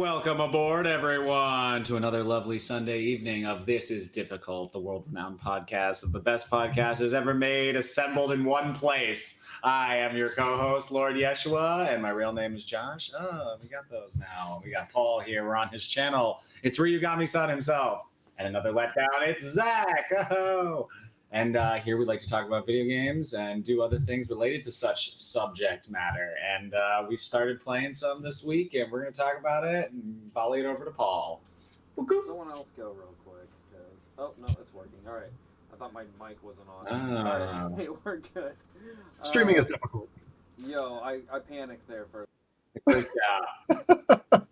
welcome aboard, everyone, to another lovely Sunday evening of This Is Difficult, the world-renowned podcast of the best podcasters ever made, assembled in one place. I am your co-host, Lord Yeshua, and my real name is Josh. Oh, we got those now. We got Paul here. We're on his channel. It's Ryugami-san himself. And another letdown, it's Zach. Oh. And here we like to talk about video games and do other things related to such subject matter. And we started playing some this week, and we're going to talk about it and volley it over to Paul. Someone else go real quick. Oh, no, it's working. All right. I thought my mic wasn't on. All right. Hey, we're good. Streaming is difficult. Yo, I panicked there for... Good job.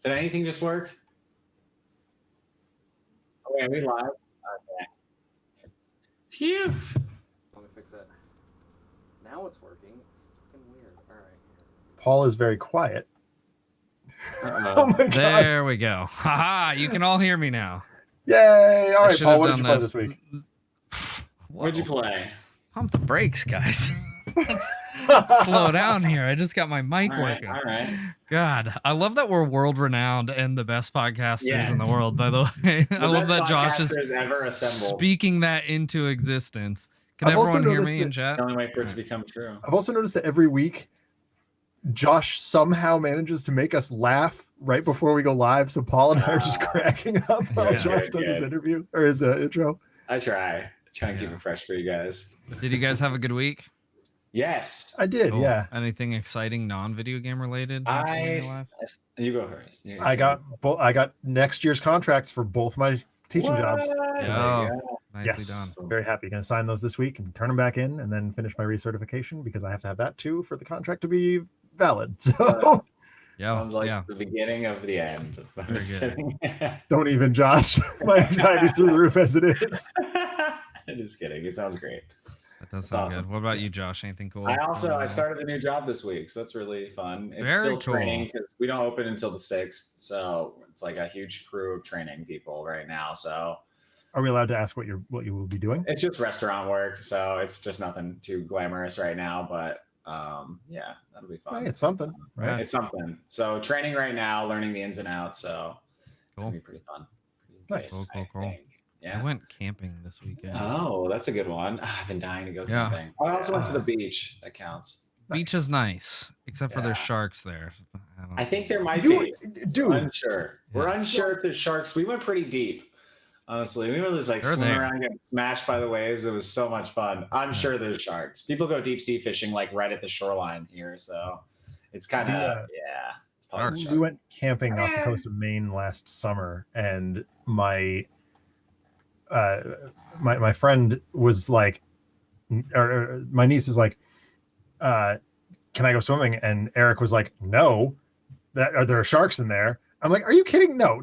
Did anything just work? Oh, wait, are we live? Okay. Phew. Let me fix that. Now it's working. Fucking weird. All right. Paul is very quiet. Uh-oh. Oh my god. There we go. Haha, you can all hear me now. Yay! All I right, should Paul, have what did you done play this week? What'd you play? Pump the brakes, guys. Let's slow down here. I just got my mic working. All right. God, I love that we're world renowned and the best podcasters in the world, by the way. I love that Josh is ever assembled. speaking that into existence. Can I've also everyone hear noticed me in that- chat? The only way for it to become true. I've also noticed that every week, Josh somehow manages to make us laugh right before we go live. So Paul and I are just cracking up while Yeah. Josh does his interview or his intro. I try and keep Yeah. it fresh for you guys. Did you guys have a good week? Yes. I did, Cool. yeah. Anything exciting non-video game related? happening in your lives? You go first. I got next year's contracts for both my teaching jobs. What? Yeah. Nicely Yes, done. very happy. Going to sign those this week and turn them back in, and then finish my recertification because I have to have that too for the contract to be valid. So Yeah, Sounds like yeah. the beginning of the end. Very good. don't even, Josh. My anxiety's through the roof as it is. Just kidding. It sounds great. That does That's sound awesome. good. What about you, Josh? Anything cool? I started a new job this week, so that's really fun. It's Very still cool. training because we don't open until the 6th, so it's like a huge crew of training people right now. So Are we allowed to ask what you will be doing? it's just restaurant work, so it's just nothing too glamorous right now. But yeah, that'll be fun. Hey, it's something, right? It's something. So training right now, learning the ins and outs. So it's Cool. gonna be pretty fun. Nice. Cool, I cool. think. Yeah. I went camping this weekend. Oh, that's a good one. I've been dying to go Yeah. camping. I also went to the beach. That counts. Beach is nice, except for Yeah. there's sharks there. don't I think know. there might You, be. dude, Unsure. We're Yeah. unsure if there's sharks. We went pretty deep. Honestly, we were just like They're swimming there. around, getting smashed by the waves. It was so much fun. I'm sure there's sharks. People go deep sea fishing like right at the shoreline here, so it's kind of Yeah. It's probably we shark. went camping off the coast of Maine last summer, and my friend was like, or my niece was like, "Can I go swimming?" And Eric was like, "No, are there sharks in there?" I'm like, "Are you kidding? No,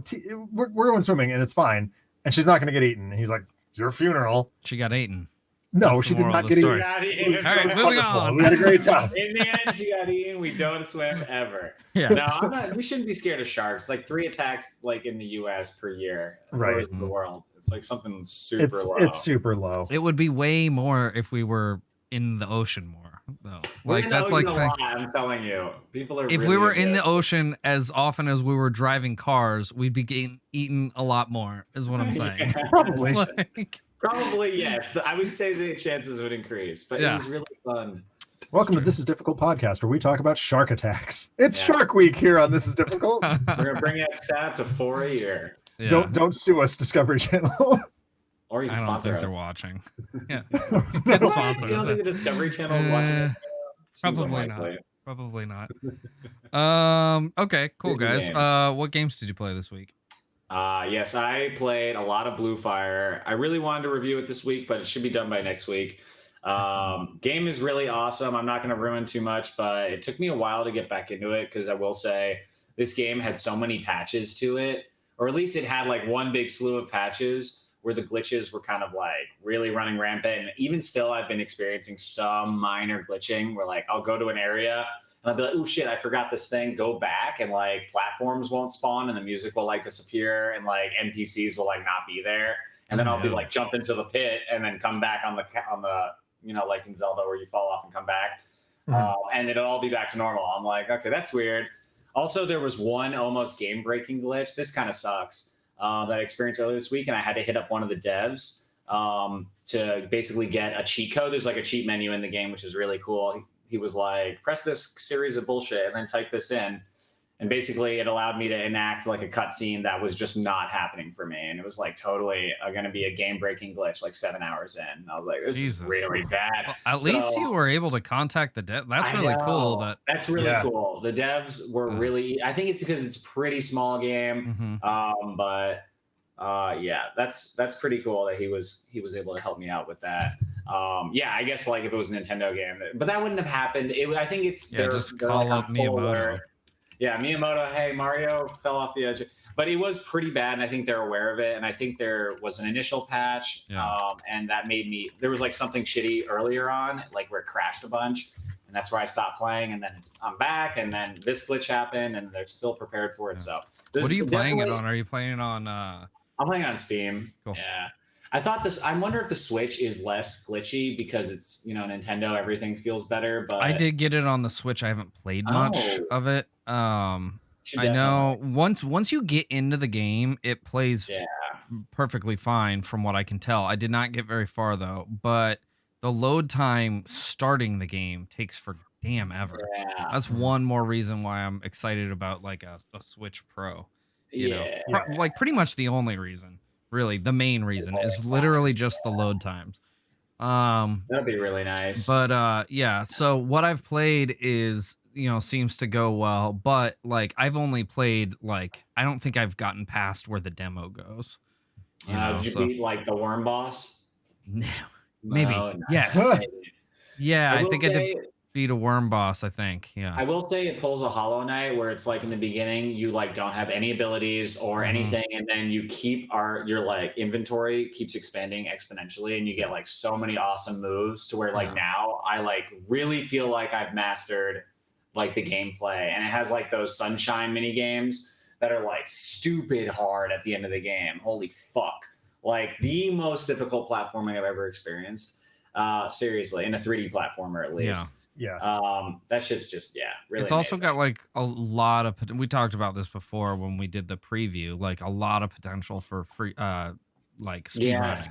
we're going swimming and it's fine, and she's not going to get eaten." And he's like, "Your funeral." She got eaten. No, That's she the did moral not of the get story. eaten. Got It was eaten. All right, moving wonderful. on. We had a great time. In the end, she got eaten. We don't swim ever. Yeah. No, I'm not. We shouldn't be scared of sharks. Like 3 attacks, like in the U.S. per year, Right. The rest of the world. It's like something super low. It's super low. It would be way more if we were in the ocean more, though. We're Like in the that's like ocean a saying, lot, I'm telling you. People are. if really we were in good. the ocean as often as we were driving cars, we'd be getting eaten a lot more. Is what I'm saying. Yeah. Probably. Like, Probably yes. I would say the chances would increase, but Yeah. it was really fun. Welcome to This Is Difficult podcast, where we talk about shark attacks. It's Yeah. Shark Week here on This Is Difficult. We're gonna bring that stat to 4 a year, yeah. Don't sue us, Discovery Channel. or you I can don't sponsor think us. they're watching. Yeah. What? Sponsor You don't us. think the Discovery Channel is watching it? Seems Probably unlikely. Probably not. Okay, cool Good guys. game. What games did you play this week? Yes, I played a lot of Blue Fire. I really wanted to review it this week, but it should be done by next week. Game is really awesome. I'm not going to ruin too much, but it took me a while to get back into it because I will say this game had so many patches to it, or at least it had like one big slew of patches where the glitches were kind of like really running rampant. And even still, I've been experiencing some minor glitching where like I'll go to an area and I'll be like, oh shit, I forgot this thing, go back, and like platforms won't spawn and the music will like disappear and like NPCs will like not be there. And then I'll be like jump into the pit and then come back on the, you know, like in Zelda where you fall off and come back. and it'll all be back to normal. I'm like, okay, that's weird. Also, there was one almost game-breaking glitch. This kind of sucks that I experienced earlier this week, and I had to hit up one of the devs to basically get a cheat code. There's like a cheat menu in the game, which is really cool. He was like, press this series of bullshit and then type this in. And basically it allowed me to enact like a cutscene that was just not happening for me. And it was like totally going to be a game breaking glitch like 7 hours in. And I was like, this is really bad. Well, at least you were able to contact the dev. That's really cool. That's really cool. The devs were really, I think it's because it's a pretty small game. But yeah, that's pretty cool that he was able to help me out with that. Yeah, I guess like if it was a Nintendo game, but that wouldn't have happened. I think it's just call up Miyamoto. Yeah, Miyamoto, hey, Mario fell off the edge. But it was pretty bad, and I think they're aware of it. And I think there was an initial patch, and that made me... There was like something shitty earlier on, like where it crashed a bunch, and that's where I stopped playing. And then I'm back, and then this glitch happened, and they're still prepared for it. So, what are you playing it on? Are you playing it on... I'm playing it on Steam. Cool. Yeah. I wonder if the Switch is less glitchy because it's, Nintendo, everything feels better. But I did get it on the Switch. I haven't played much of it. I know once you get into the game, it plays perfectly fine from what I can tell. I did not get very far though, but the load time starting the game takes for damn ever. Yeah. That's one more reason why I'm excited about like a Switch Pro. You know, like pretty much the only reason. Really, the main reason is literally just the load times. That'd be really nice. But yeah, so what I've played is, seems to go well, but like I've only played like I don't think I've gotten past where the demo goes. Did you beat like the worm boss? No. Maybe. Yes. Yeah, I think I did beat a worm boss, I think. Yeah. I will say it pulls a Hollow Knight where it's like in the beginning you like don't have any abilities or anything, and then you keep your like inventory keeps expanding exponentially, and you get like so many awesome moves to where like now I like really feel like I've mastered like the gameplay, and it has like those sunshine mini games that are like stupid hard at the end of the game. Holy fuck. Like the most difficult platforming I've ever experienced. Seriously, in a 3D platformer at least. Yeah. That shit's just really it's also got like a lot of we talked about this before when we did the preview, like a lot of potential for free like speed running.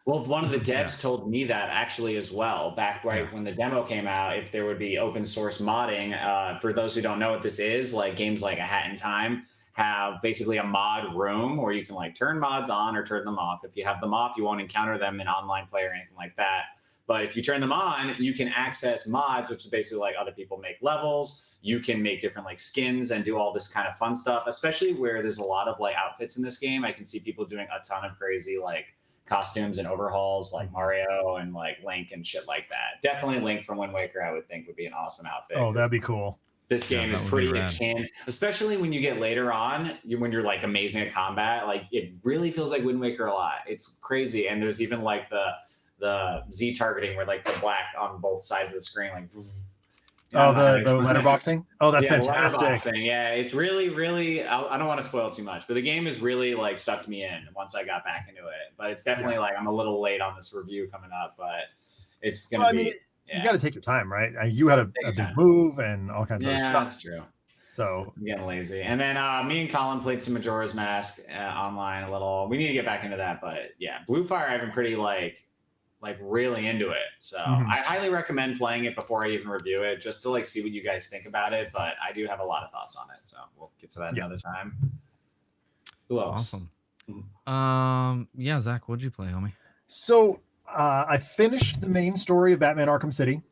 Well, one of the devs told me that actually as well back when the demo came out, if there would be open source modding. For those who don't know what this is, like games like A Hat in Time have basically a mod room where you can like turn mods on or turn them off. If you have them off, you won't encounter them in online play or anything like that. But if you turn them on, you can access mods, which is basically like other people make levels. You can make different like skins and do all this kind of fun stuff, especially where there's a lot of like outfits in this game. I can see people doing a ton of crazy like costumes and overhauls like Mario and like Link and shit like that. Definitely Link from Wind Waker, I would think would be an awesome outfit. Oh, that'd be cool. This game is pretty akin, especially when you get later on, when you're like amazing at combat. Like it really feels like Wind Waker a lot. It's crazy. And there's even like the Z targeting where like the black on both sides of the screen, like the letterboxing. Oh, that's fantastic. Yeah, it's really I don't want to spoil too much, but the game is really like sucked me in once I got back into it. But it's definitely like I'm a little late on this review coming up, but it's gonna be. You got to take your time, right? You had a big move and all kinds of stuff. Yeah, that's true. So I'm getting lazy. And then me and Colin played some Majora's Mask online a little. We need to get back into that, but yeah, Blue Fire I've been pretty like really into it. So I highly recommend playing it before I even review it, just to like see what you guys think about it. But I do have a lot of thoughts on it, so we'll get to that another time. Who else? Awesome. Yeah, Zach, what'd you play, homie? So I finished the main story of Batman Arkham City.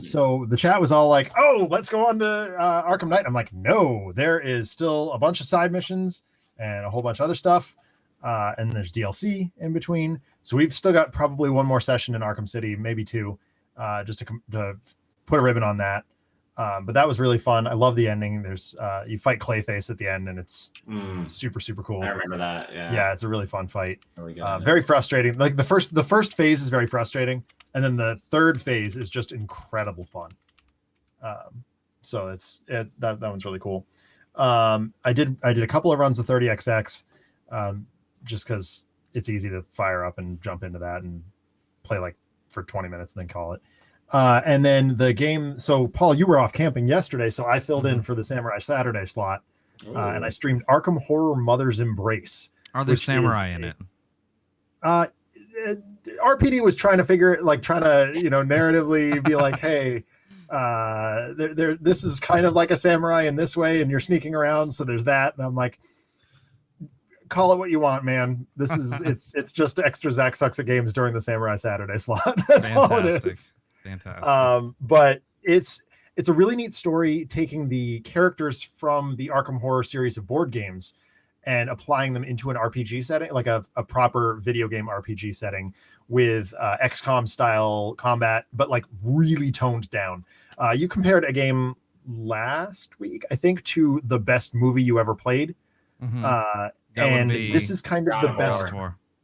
So the chat was all like, oh, let's go on to Arkham Knight. I'm like, no, there is still a bunch of side missions and a whole bunch of other stuff. And there's DLC in between. So we've still got probably one more session in Arkham City, maybe two, just to put a ribbon on that. But that was really fun. I love the ending. There's you fight Clayface at the end, and it's super, super cool. I remember that. Yeah, it's a really fun fight. Very frustrating. Like the first phase is very frustrating, and then the third phase is just incredible fun. So that one's really cool. I did a couple of runs of 30XX, just because it's easy to fire up and jump into that and play like for 20 minutes and then call it. And then the game. So Paul, you were off camping yesterday, so I filled in for the Samurai Saturday slot, and I streamed Arkham Horror Mother's Embrace. Are there samurai in it? RPD was trying to narratively be like, hey, this is kind of like a samurai in this way, and you're sneaking around, so there's that. And I'm like, call it what you want, man. This is it's just extra Zach Sucks at Games during the Samurai Saturday slot. That's all it is. Fantastic. But it's a really neat story, taking the characters from the Arkham Horror series of board games and applying them into an RPG setting, like a proper video game RPG setting with XCOM style combat, but like really toned down. You compared a game last week, I think, to the best movie you ever played. And this is kind of the best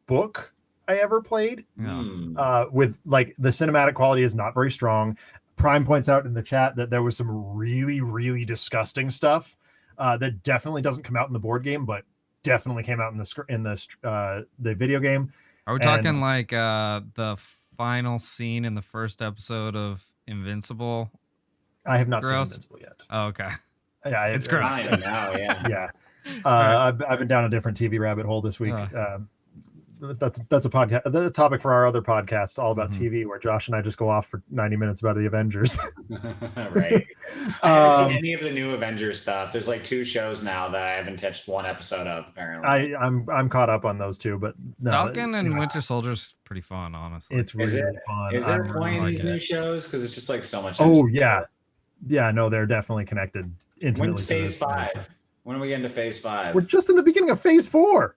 book I ever played. With like the cinematic quality is not very strong. Prime points out in the chat that there was some really, really disgusting stuff that definitely doesn't come out in the board game, but definitely came out in the video game. Are we talking like the final scene in the first episode of Invincible? I have not seen Invincible yet. Oh, okay. Yeah, it's gross. Yeah. I've been down a different TV rabbit hole this week. That's a podcast, the topic for our other podcast, all about TV, where Josh and I just go off for 90 minutes about the Avengers. Right. I haven't seen any of the new Avengers stuff. There's like 2 shows now that I haven't touched one episode of, apparently. I'm caught up on those 2, but no, Falcon and Winter Soldier's pretty fun, honestly. It's really fun. Is there a point in these new shows? Because it's just like so much. Yeah, no, they're definitely connected intimately. When's Phase 5? When are we getting to Phase 5? We're just in the beginning of Phase 4.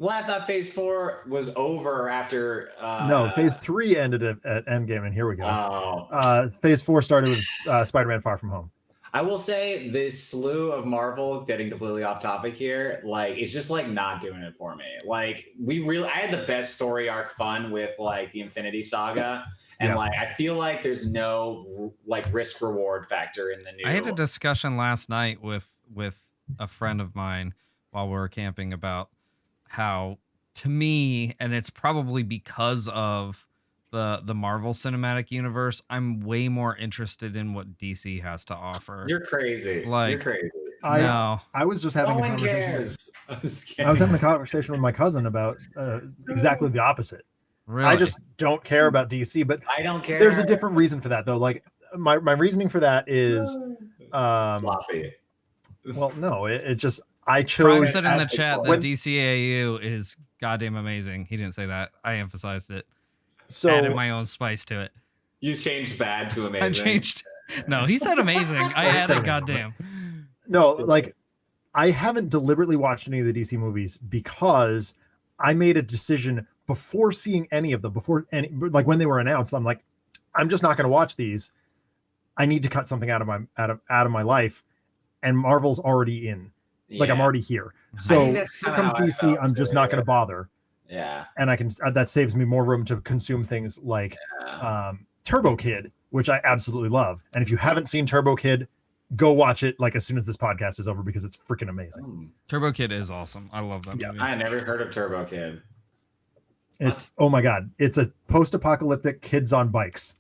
Well, I thought Phase 4 was over after. No, Phase 3 ended at Endgame, and here we go. Oh. Phase 4 started with Spider-Man: Far From Home. I will say this slew of Marvel, getting completely off topic here, like it's just like not doing it for me. Like I had the best story arc fun with like the Infinity Saga. And like, I feel like there's no like risk reward factor in the new. I had a discussion last night with a friend of mine while we were camping about how, to me, and it's probably because of the Marvel Cinematic Universe, I'm way more interested in what DC has to offer. You're crazy. You're crazy. I was just having no one cares. I was having a conversation with my cousin about exactly the opposite. Really? I just don't care about DC, but I don't care. There's a different reason for that, though. Like my reasoning for that is sloppy. Well, no, it just I chose. Prime said in the chat that DCAU is goddamn amazing. He didn't say that. I emphasized it. So added my own spice to it. You changed bad to amazing. I changed. No, he said amazing. I added goddamn. No, like I haven't deliberately watched any of the DC movies because I made a decision before seeing any of them, like when they were announced. I'm like, I'm just not going to watch these. I need to cut something out of my life, and Marvel's already in. Yeah. Like I'm already here. So here comes DC. I'm just not going to bother. Yeah, and I can. That saves me more room to consume things like Turbo Kid, which I absolutely love. And if you haven't seen Turbo Kid, go watch it like as soon as this podcast is over because it's freaking amazing. Turbo Kid is awesome. I love that movie. I never heard of Turbo Kid. Oh my god, it's a post-apocalyptic kids on bikes.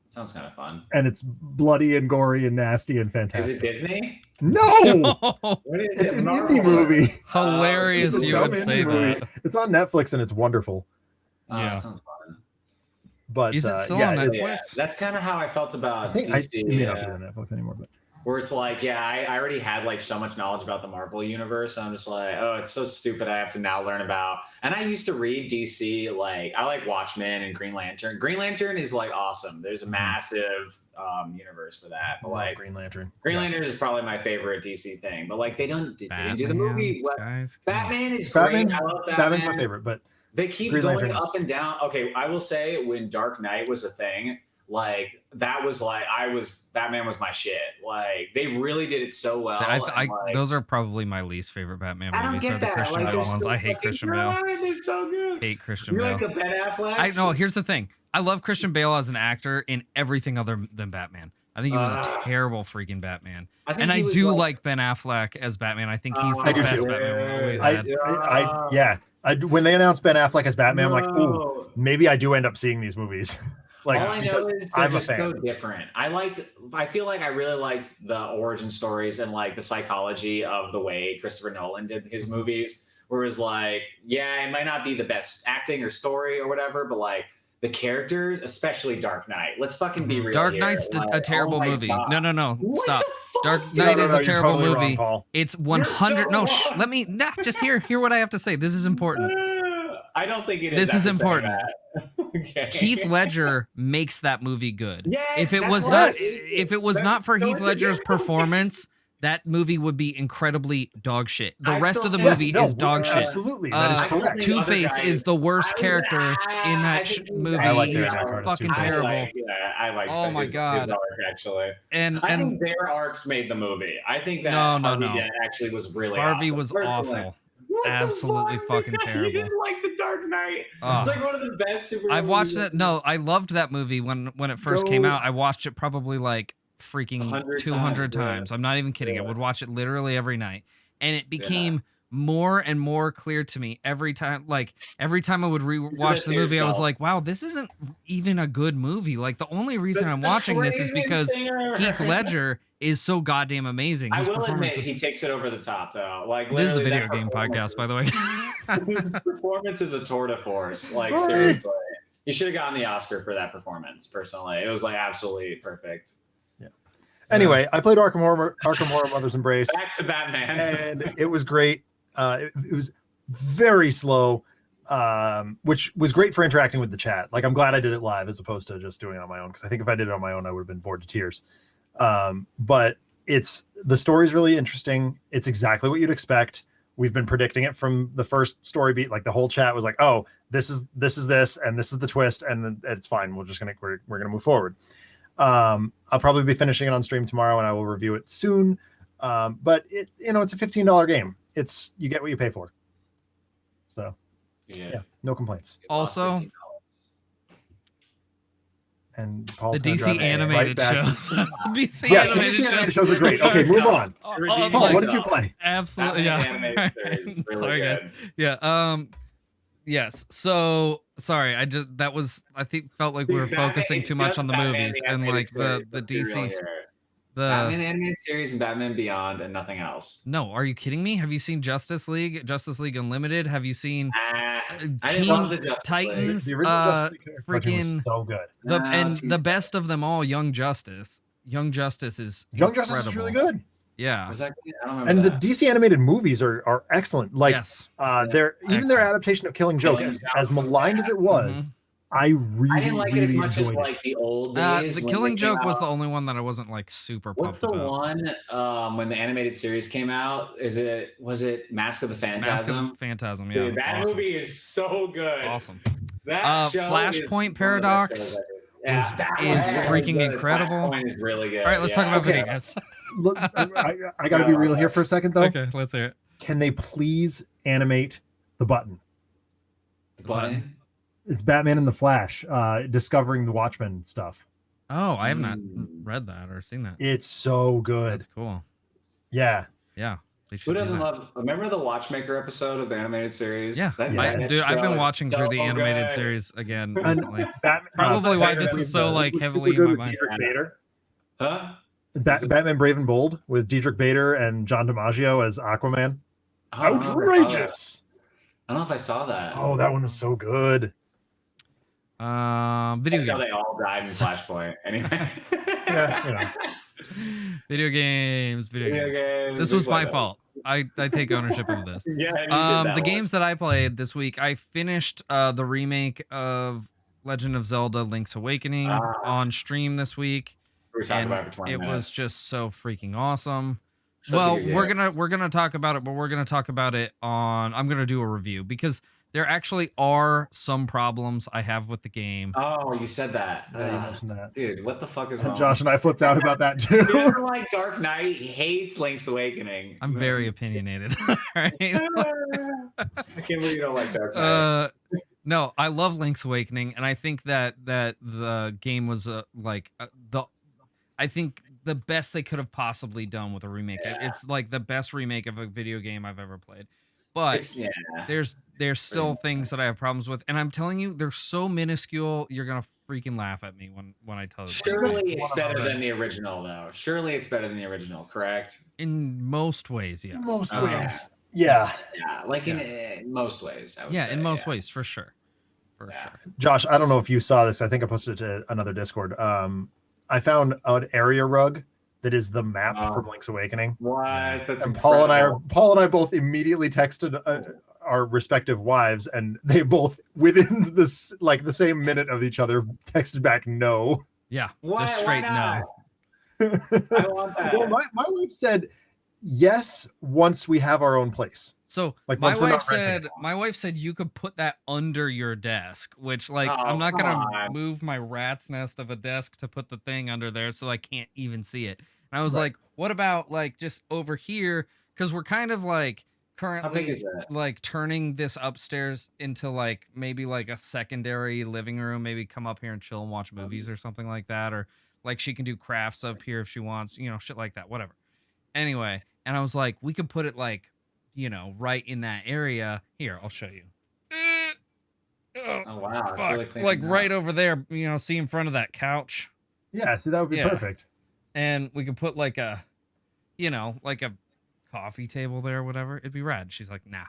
Sounds kind of fun. And it's bloody and gory and nasty and fantastic. Is it Disney? No. What is it's an indie movie. Hilarious you would say that. It's on Netflix and it's wonderful. Yeah, that sounds fun. But is it still on Netflix? That's kind of how I felt about DC. I may not be on Netflix anymore, but where it's like, I already had like so much knowledge about the Marvel universe. I'm just like, oh, it's so stupid. I have to now learn about. And I used to read DC, like I like Watchmen and Green Lantern. Green Lantern is like awesome. There's a massive universe for that. But like Green Lantern is probably my favorite DC thing. But like they didn't do the movie. Guys, Batman is great. I love Batman. Batman's my favorite, but they keep going up and down. Okay, I will say when Dark Knight was a thing, like that was like Batman was my shit. Like they really did it so well. Those are probably my least favorite Batman movies. I don't get that. The Christian Bale ones. I hate Christian Bale. They're so good. Hate Christian Bale. You like the Ben Affleck? I know. Here's the thing. I love Christian Bale as an actor in everything other than Batman. I think he was a terrible freaking Batman. And I do like Ben Affleck as Batman. I think he's the best Batman we've had. When they announced Ben Affleck as Batman, I'm like, ooh, maybe I do end up seeing these movies. Like, all I know because is they're I'm a just fan. so different. I feel like I really liked the origin stories and like the psychology of the way Christopher Nolan did his movies. Whereas like, yeah, it might not be the best acting or story or whatever, but like the characters, especially Dark Knight. Let's fucking be real. Dark here. Knight's Like, a terrible movie. God. No, What stop. the fuck, Dark dude? Knight is a you're terrible totally movie. wrong, Paul. It's 100. so No, wrong. let me just hear what I have to say. This is important. I don't think it is. This is after saying important. that. Okay. Heath Ledger makes that movie good. Yes, if it that's was right. not, if it was That's not for so Heath Ledger's together. performance, that movie would be incredibly dog shit. The I rest still of the think- movie is dog shit. Absolutely, that is I still correct. think other Two-Face guys- is the worst character in I that think he's movie. I like He's Darren Aronofsky's fucking Two-Face. terrible. I like Oh my his God. arc, actually. And I think their arcs made the movie. I think that No. Harvey Dent actually was really Harvey awesome. was Personally. awful. What Absolutely the fuck? fucking You terrible. didn't like The Dark Knight? Oh. It's like one of the best superhero I've watched movies. it. No, I loved that movie when it first came out. I watched it probably like freaking 100 200 times, times. I'm not even kidding. I Yeah. would watch it literally every night. And it became more and more clear to me every time. Like every time I would rewatch the movie, I was like, wow, this isn't even a good movie. Like the only reason That's I'm the watching this is craziest because thing ever. Heath Ledger is so goddamn amazing. I His will admit performance is- he takes it over the top though. Like This is a literally video that game performance podcast, by the way. His performance is a tour de force. Like Right. seriously, he should have gotten the Oscar for that performance. Personally, it was like absolutely perfect. Anyway, I played Arkham Horror, Mother's Embrace, Back to Batman. and it was great. It was very slow, which was great for interacting with the chat. Like, I'm glad I did it live as opposed to just doing it on my own, because I think if I did it on my own, I would have been bored to tears. But the story's really interesting. It's exactly what you'd expect. We've been predicting it from the first story beat. Like the whole chat was like, "Oh, this is this, and this is the twist, and then it's fine. We're gonna move forward." I'll probably be finishing it on stream tomorrow, and I will review it soon. But it's a $15 game. You get what you pay for. So yeah, no complaints. Also, And the Paul's gonna drive DC me animated right back. shows. DC Yes, the animated DC animated shows are great. Okay, move on. Redeem Paul, what did yourself. you play? Absolutely, Batman yeah. animated series is really Sorry, good. guys. Yeah. Yes. So sorry. I think felt like we Dude, were Batman- focusing it's too much just on the Batman, movies and animated like series. the Let's be real DC. here. The Batman animated series and Batman Beyond and nothing else. no, are you kidding me? Have you seen Justice League Unlimited? Have you seen I didn't Teen love the Justice Titans? The original Justice League cartoon was freaking so good. the best of them all, Young Justice. Young Justice is Young Justice is really good. Yeah. Was that good? I don't remember And the that. DC animated movies are excellent. Like yes. their adaptation of Killing Joke, Killing as Joke maligned as it was, I really I didn't like it as really much as enjoyed it. like the old days. The when Killing they came Joke was out. the only one that I wasn't like super What's pumped the about. one when the animated series came out? Was it Mask of the Phantasm? Phantasm, yeah. Dude, that's that awesome. movie is so good. Awesome. That show Flashpoint is one of the Paradox best shows ever. Yeah, that is was freaking good. incredible. Flashpoint is really good. All right, let's talk about video games. Look, I got to be real here for a second, though. Okay, let's hear it. Can they please animate the button? Button. It's Batman and the Flash discovering the Watchmen stuff. Oh, I have not Mm. read that or seen that. It's so good. That's cool. Yeah. Yeah. They should Who do doesn't that. love? Remember the Watchmaker episode of the animated series? Yeah, That dude, I've show been is watching so through the animated good. series again And recently. Batman, Probably why Batman this Brave is so and like Bold was heavily super in good my with mind. Diedrich Bader. Huh? Batman Brave and Bold with Diedrich Bader and John DiMaggio as Aquaman. Oh, I don't know if I saw that. Outrageous. I don't know if I saw that. Oh, that one was so good. Video I know games. they all died in Flashpoint. Anyway. Yeah, Video games. This we was play my those. fault. I take ownership of this. Yeah, you did that The one. games that I played this week, I finished the remake of Legend of Zelda: Link's Awakening on stream this week. We were talking And about it for 20 it minutes. was just so freaking awesome. Such a Well, good we're game. gonna talk about it, but we're gonna talk about it on. I'm gonna do a review because there actually are some problems I have with the game. Oh, you said that. you mentioned that. Dude, what the fuck is wrong? Josh and I flipped out about that He too. doesn't like Dark Knight. He hates Link's Awakening. I'm very opinionated. Right? I can't believe you don't like Dark Knight. No, I love Link's Awakening, and I think that the game was I think the best they could have possibly done with a remake. Yeah. It's like the best remake of a video game I've ever played. But Yeah. there's still things that I have problems with, and I'm telling you, they're so minuscule. You're gonna freaking laugh at me when I tell you. Surely it's better than the original, though. Surely it's better than the original, correct? In most ways, yes. In most ways, yeah. Yeah, like in most ways, I would say. In most ways, for sure. For sure. Josh, I don't know if you saw this. I think I posted it to another Discord. I found an area rug that is the map from Link's Awakening. What? That's and Paul and I both immediately texted our respective wives, and they both within this like the same minute of each other texted back no. Yeah, why straight no. I don't want that. Well, my wife said yes once we have our own place. So like my wife said you could put that under your desk, which like I'm not gonna move my rat's nest of a desk to put the thing under there so I can't even see it. And I was like, what about like just over here? Because we're kind of like currently like turning this upstairs into like maybe like a secondary living room, maybe come up here and chill and watch movies or something like that. Or like she can do crafts up here if she wants, you know, shit like that, whatever. Anyway, and I was like, we could put it like, you know, right in that area. Here, I'll show you. Oh wow, it's really like right over there, you know, see in front of that couch. Yeah, see, that would be perfect. And we could put like a, you know, like a coffee table there or whatever. It'd be rad. She's like, nah,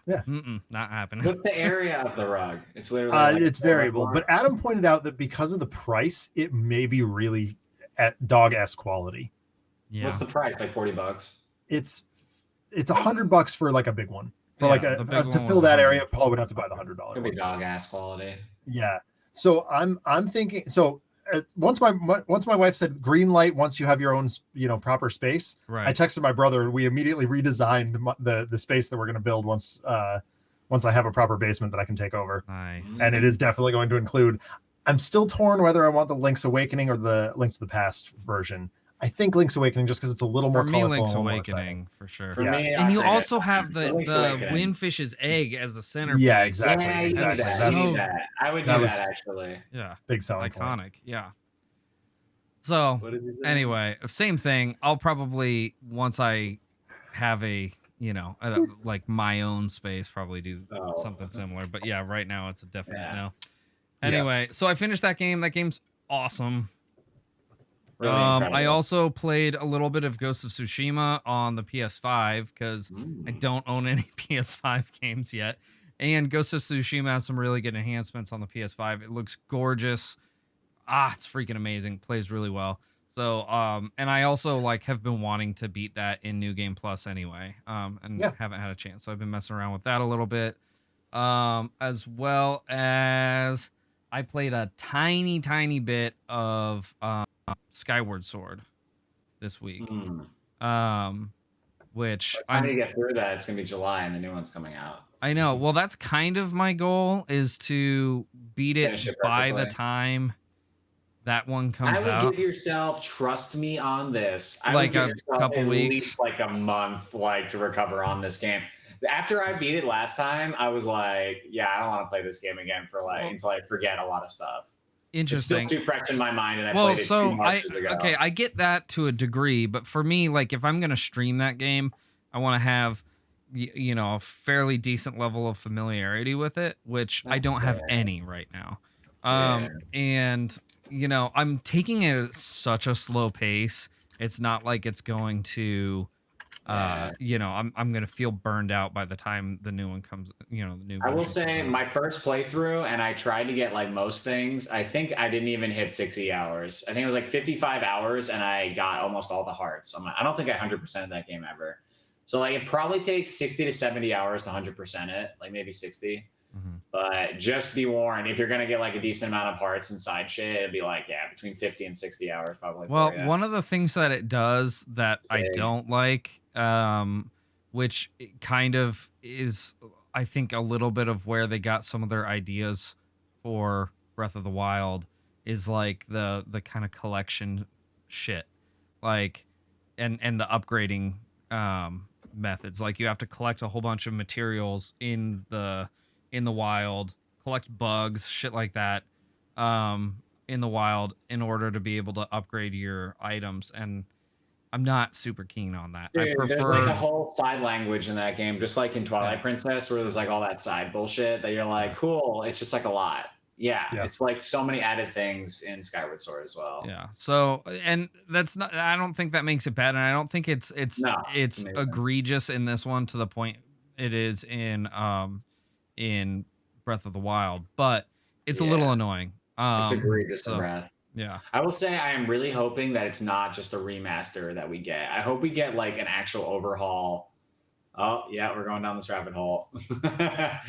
not happening. What's the area of the rug? It's literally like it's variable. But Adam pointed out that because of the price, it may be really at dog-esque quality. Yeah. What's the price? Like $40? It's $100 for like a big one. For like to fill that area, Paul would have to buy the $100. Could be dog-ass quality. Yeah. So I'm thinking. So once my wife said green light once you have your own proper space. Right. I texted my brother. We immediately redesigned the space that we're going to build once I have a proper basement that I can take over. Nice. And it is definitely going to include. I'm still torn whether I want the Link's Awakening or the Link to the Past version. I think Link's Awakening just because it's a little more colorful. Link's Awakening for sure. For me, and you also have the Windfish's egg as a centerpiece. Yeah, exactly. I would do that actually. Yeah, big selling iconic. Point. Yeah. So anyway, same thing. I'll probably once I have a like my own space, probably do something similar. But yeah, right now it's a definite no. Anyway, so I finished that game. That game's awesome. Really I also played a little bit of Ghost of Tsushima on the PS5 because I don't own any PS5 games yet. And Ghost of Tsushima has some really good enhancements on the PS5. It looks gorgeous. It's freaking amazing. Plays really well. So, and I also like have been wanting to beat that in New Game Plus anyway. And haven't had a chance. So I've been messing around with that a little bit. As well as I played a tiny bit of Skyward Sword this week. Which I'm gonna get through that. It's gonna be July and the new one's coming out. I know. Well, that's kind of my goal is to beat it by the time that one comes out. I would give yourself, trust me on this, I like would give a yourself couple at weeks, least like a month, like to recover on this game. After I beat it last time, I was like, yeah, I don't want to play this game again for until I forget a lot of stuff. Interesting. It's still too fresh in my mind, and I played it 2 months ago. Okay, I get that to a degree, but for me, like if I'm gonna stream that game, I want to have a fairly decent level of familiarity with it, which I don't have any right now. And I'm taking it at such a slow pace. It's not like it's going to. I'm gonna feel burned out by the time the new one comes. The new. I will say my first playthrough, and I tried to get like most things. I think I didn't even hit 60 hours. I think it was like 55 hours, and I got almost all the hearts. I don't think I 100% of that game ever. So like it probably takes 60 to 70 hours to 100% it, like maybe 60. But just be warned, if you're gonna get like a decent amount of parts and side shit, it'd be like between 50 and 60 hours probably. Well, one of the things that it does that I don't like, which kind of is, I think, a little bit of where they got some of their ideas for Breath of the Wild, is like the kind of collection shit, like and the upgrading methods. Like you have to collect a whole bunch of materials in the wild, collect bugs, shit like that, in the wild in order to be able to upgrade your items. And I'm not super keen on that. Dude, I prefer... There's like a whole side language in that game, just like in Twilight Princess, where there's like all that side bullshit that you're like, cool. It's just like a lot. it's like so many added things in Skyward Sword as well. Yeah. So, and that's not, I don't think that makes it bad. And I don't think it's No, it's egregious in this one to the point it is in Breath of the Wild, but it's a little annoying. It's egregious in so, Breath. Yeah. I will say I am really hoping that it's not just a remaster that we get. I hope we get like an actual overhaul. Oh, yeah, we're going down this rabbit hole. I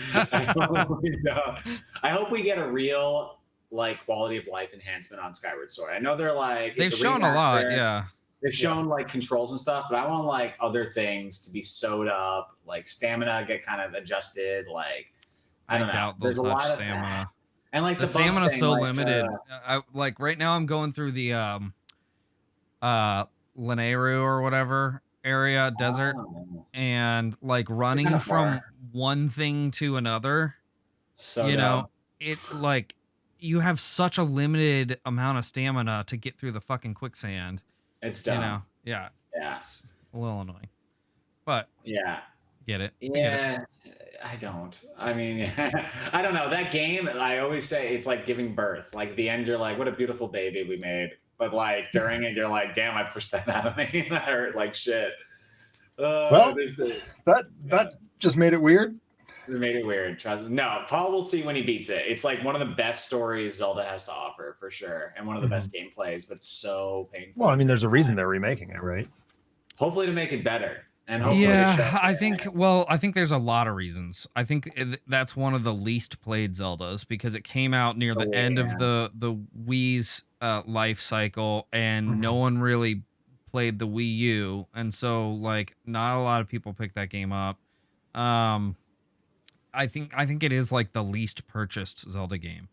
hope we get a real like quality of life enhancement on Skyward Sword. I know they're like they've shown a lot, yeah. They've shown like controls and stuff, but I want like other things to be sewed up, like stamina get kind of adjusted. Like I don't know. There's a lot of stamina. That. And like the stamina is so like, limited. I like right now I'm going through the Lanayru or whatever area desert, and like running from one thing to another. So you know, it like you have such a limited amount of stamina to get through the fucking quicksand. It's dumb. You know, yeah. It's a little annoying, but get it. Yeah. I don't. I mean, I don't know. That game, I always say it's like giving birth. Like at the end, you're like, what a beautiful baby we made. But like during it, you're like, damn, I pushed that out of me. That hurt like shit. Well, that just made it weird. It made it weird. No, Paul will see when he beats it. It's like one of the best stories Zelda has to offer for sure. And one of the best gameplays, but so painful. Well, I mean, there's a reason they're remaking it, right? Hopefully to make it better. And hopefully I think there's a lot of reasons. I think that's one of the least played Zeldas because it came out near the end of the Wii's life cycle, and no one really played the Wii U, and so like not a lot of people picked that game up. I think it is like the least purchased Zelda game.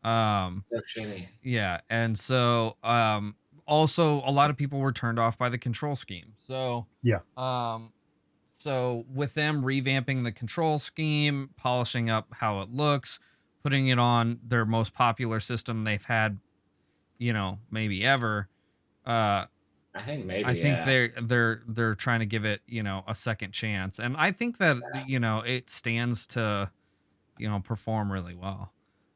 So shitty. Yeah, and so also a lot of people were turned off by the control scheme. So so with them revamping the control scheme, polishing up how it looks, putting it on their most popular system they've had, maybe ever. I think they're trying to give it, a second chance, and I think that it stands to, perform really well.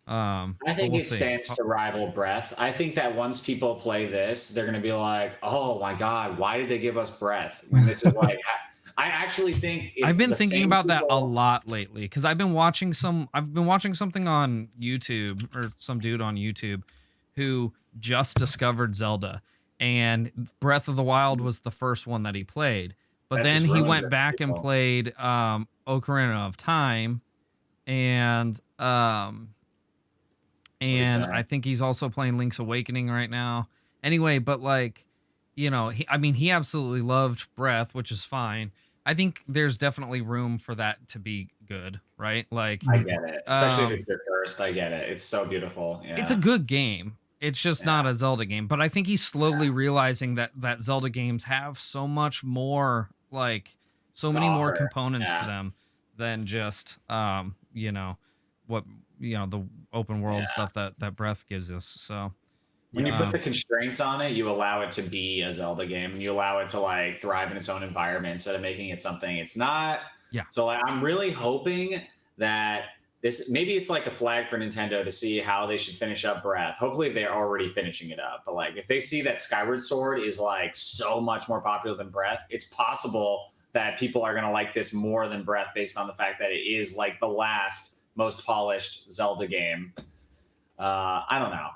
I think it stands to rival Breath. I think that once people play this, they're going to be like, "Oh my god, why did they give us Breath?" When this is like, I actually think I've been thinking about that a lot lately because I've been watching something on YouTube, or some dude on YouTube who just discovered Zelda, and Breath of the Wild was the first one that he played, but then he went back and played Ocarina of Time, and I think he's also playing Link's Awakening right now. Anyway, but like, he absolutely loved Breath, which is fine. I think there's definitely room for that to be good, right? Like, I get it, especially if it's your first. I get it. It's so beautiful. Yeah. It's a good game. It's just not a Zelda game. But I think he's slowly realizing that Zelda games have so much more, like, so many more components to them than just, the open world stuff that Breath gives us. So when you put the constraints on it, you allow it to be a Zelda game, and you allow it to like thrive in its own environment instead of making it something it's not. Yeah. So like, I'm really hoping that maybe it's like a flag for Nintendo to see how they should finish up Breath. Hopefully they're already finishing it up, but like if they see that Skyward Sword is like so much more popular than Breath, it's possible that people are going to like this more than Breath based on the fact that it is like the last most polished Zelda game. I don't know.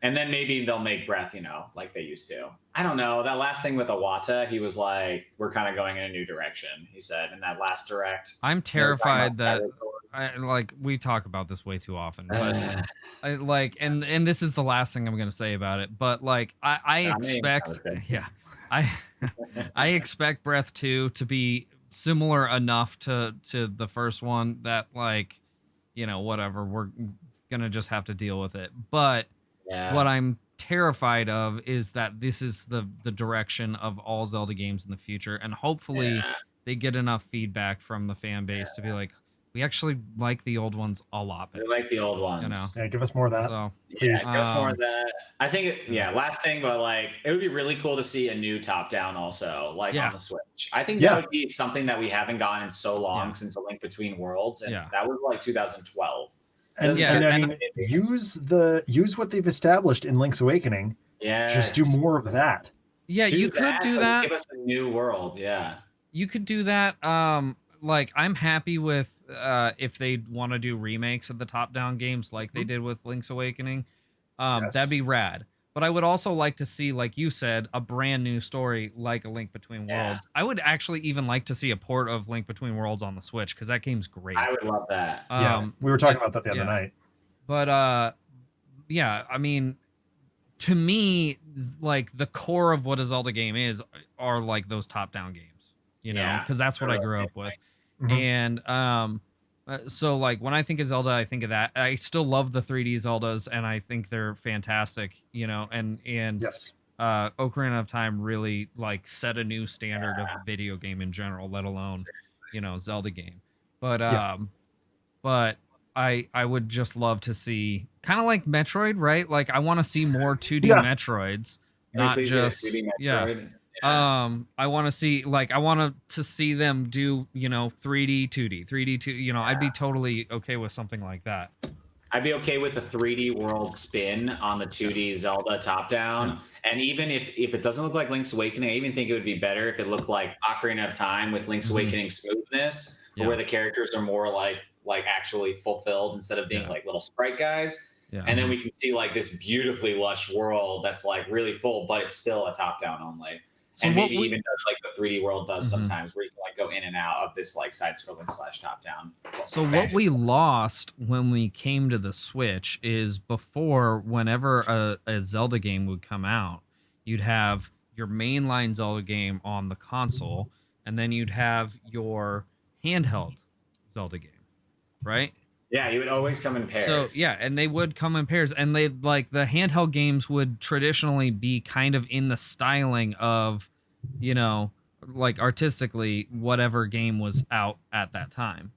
And then maybe they'll make Breath, like they used to. I don't know. That last thing with Iwata, he was like, we're kind of going in a new direction, he said in that last direct. I'm terrified that we talk about this way too often, but and this is the last thing I'm going to say about it, but like I expect Breath 2 to be similar enough to the first one that like, whatever, we're going to just have to deal with it. But what I'm terrified of is that this is the direction of all Zelda games in the future, and hopefully they get enough feedback from the fan base to be like, we actually like the old ones a lot better. We like the old ones. Yeah, give us more of that. So, give us more of that. I think, last thing, but like, it would be really cool to see a new top-down also, like on the Switch. I think that would be something that we haven't gotten in so long since A Link Between Worlds, and that was like 2012. And, I mean, use what they've established in Link's Awakening. Yeah. Just do more of that. Yeah, you could do that. Give us a new world. Yeah. You could do that. Like I'm happy with if they want to do remakes of the top-down games like they did with Link's Awakening. That'd be rad. But I would also like to see, like you said, a brand new story like A Link Between Worlds. I would actually even like to see a port of Link Between Worlds on the Switch because that game's great. I would love that. We were talking about that the other night. But yeah, I mean, to me, like the core of what a Zelda game are like those top-down games, you know, because that's what I grew up with. And so like when I think of Zelda, I think of that. I still love the 3D Zeldas, and I think they're fantastic, you know. And yes, Ocarina of Time really like set a new standard of video game in general, let alone you know Zelda game. But but I would just love to see kind of like Metroid, right? Like I want to see more 2D Metroids, not just 2D Metroid. I want to see to see them do, you know, 3D 2D, you know, I'd be totally okay with something like that. I'd be okay with a 3D world spin on the 2D Zelda top down. And even if it doesn't look like Link's Awakening, I even think it would be better if it looked like Ocarina of Time with Link's Awakening smoothness, where the characters are more like actually fulfilled instead of being like little sprite guys. And then we can see like this beautifully lush world that's like really full, but it's still a top down only. So and maybe even does like the 3D world does sometimes, where you can like go in and out of this like side scrolling / top down. So what we lost when we came to the Switch is before, whenever a Zelda game would come out, you'd have your mainline Zelda game on the console, and then you'd have your handheld Zelda game, right? Yeah, you would always come in pairs. So yeah, and they would come in pairs, and they like the handheld games would traditionally be kind of in the styling of, you know, like artistically whatever game was out at that time.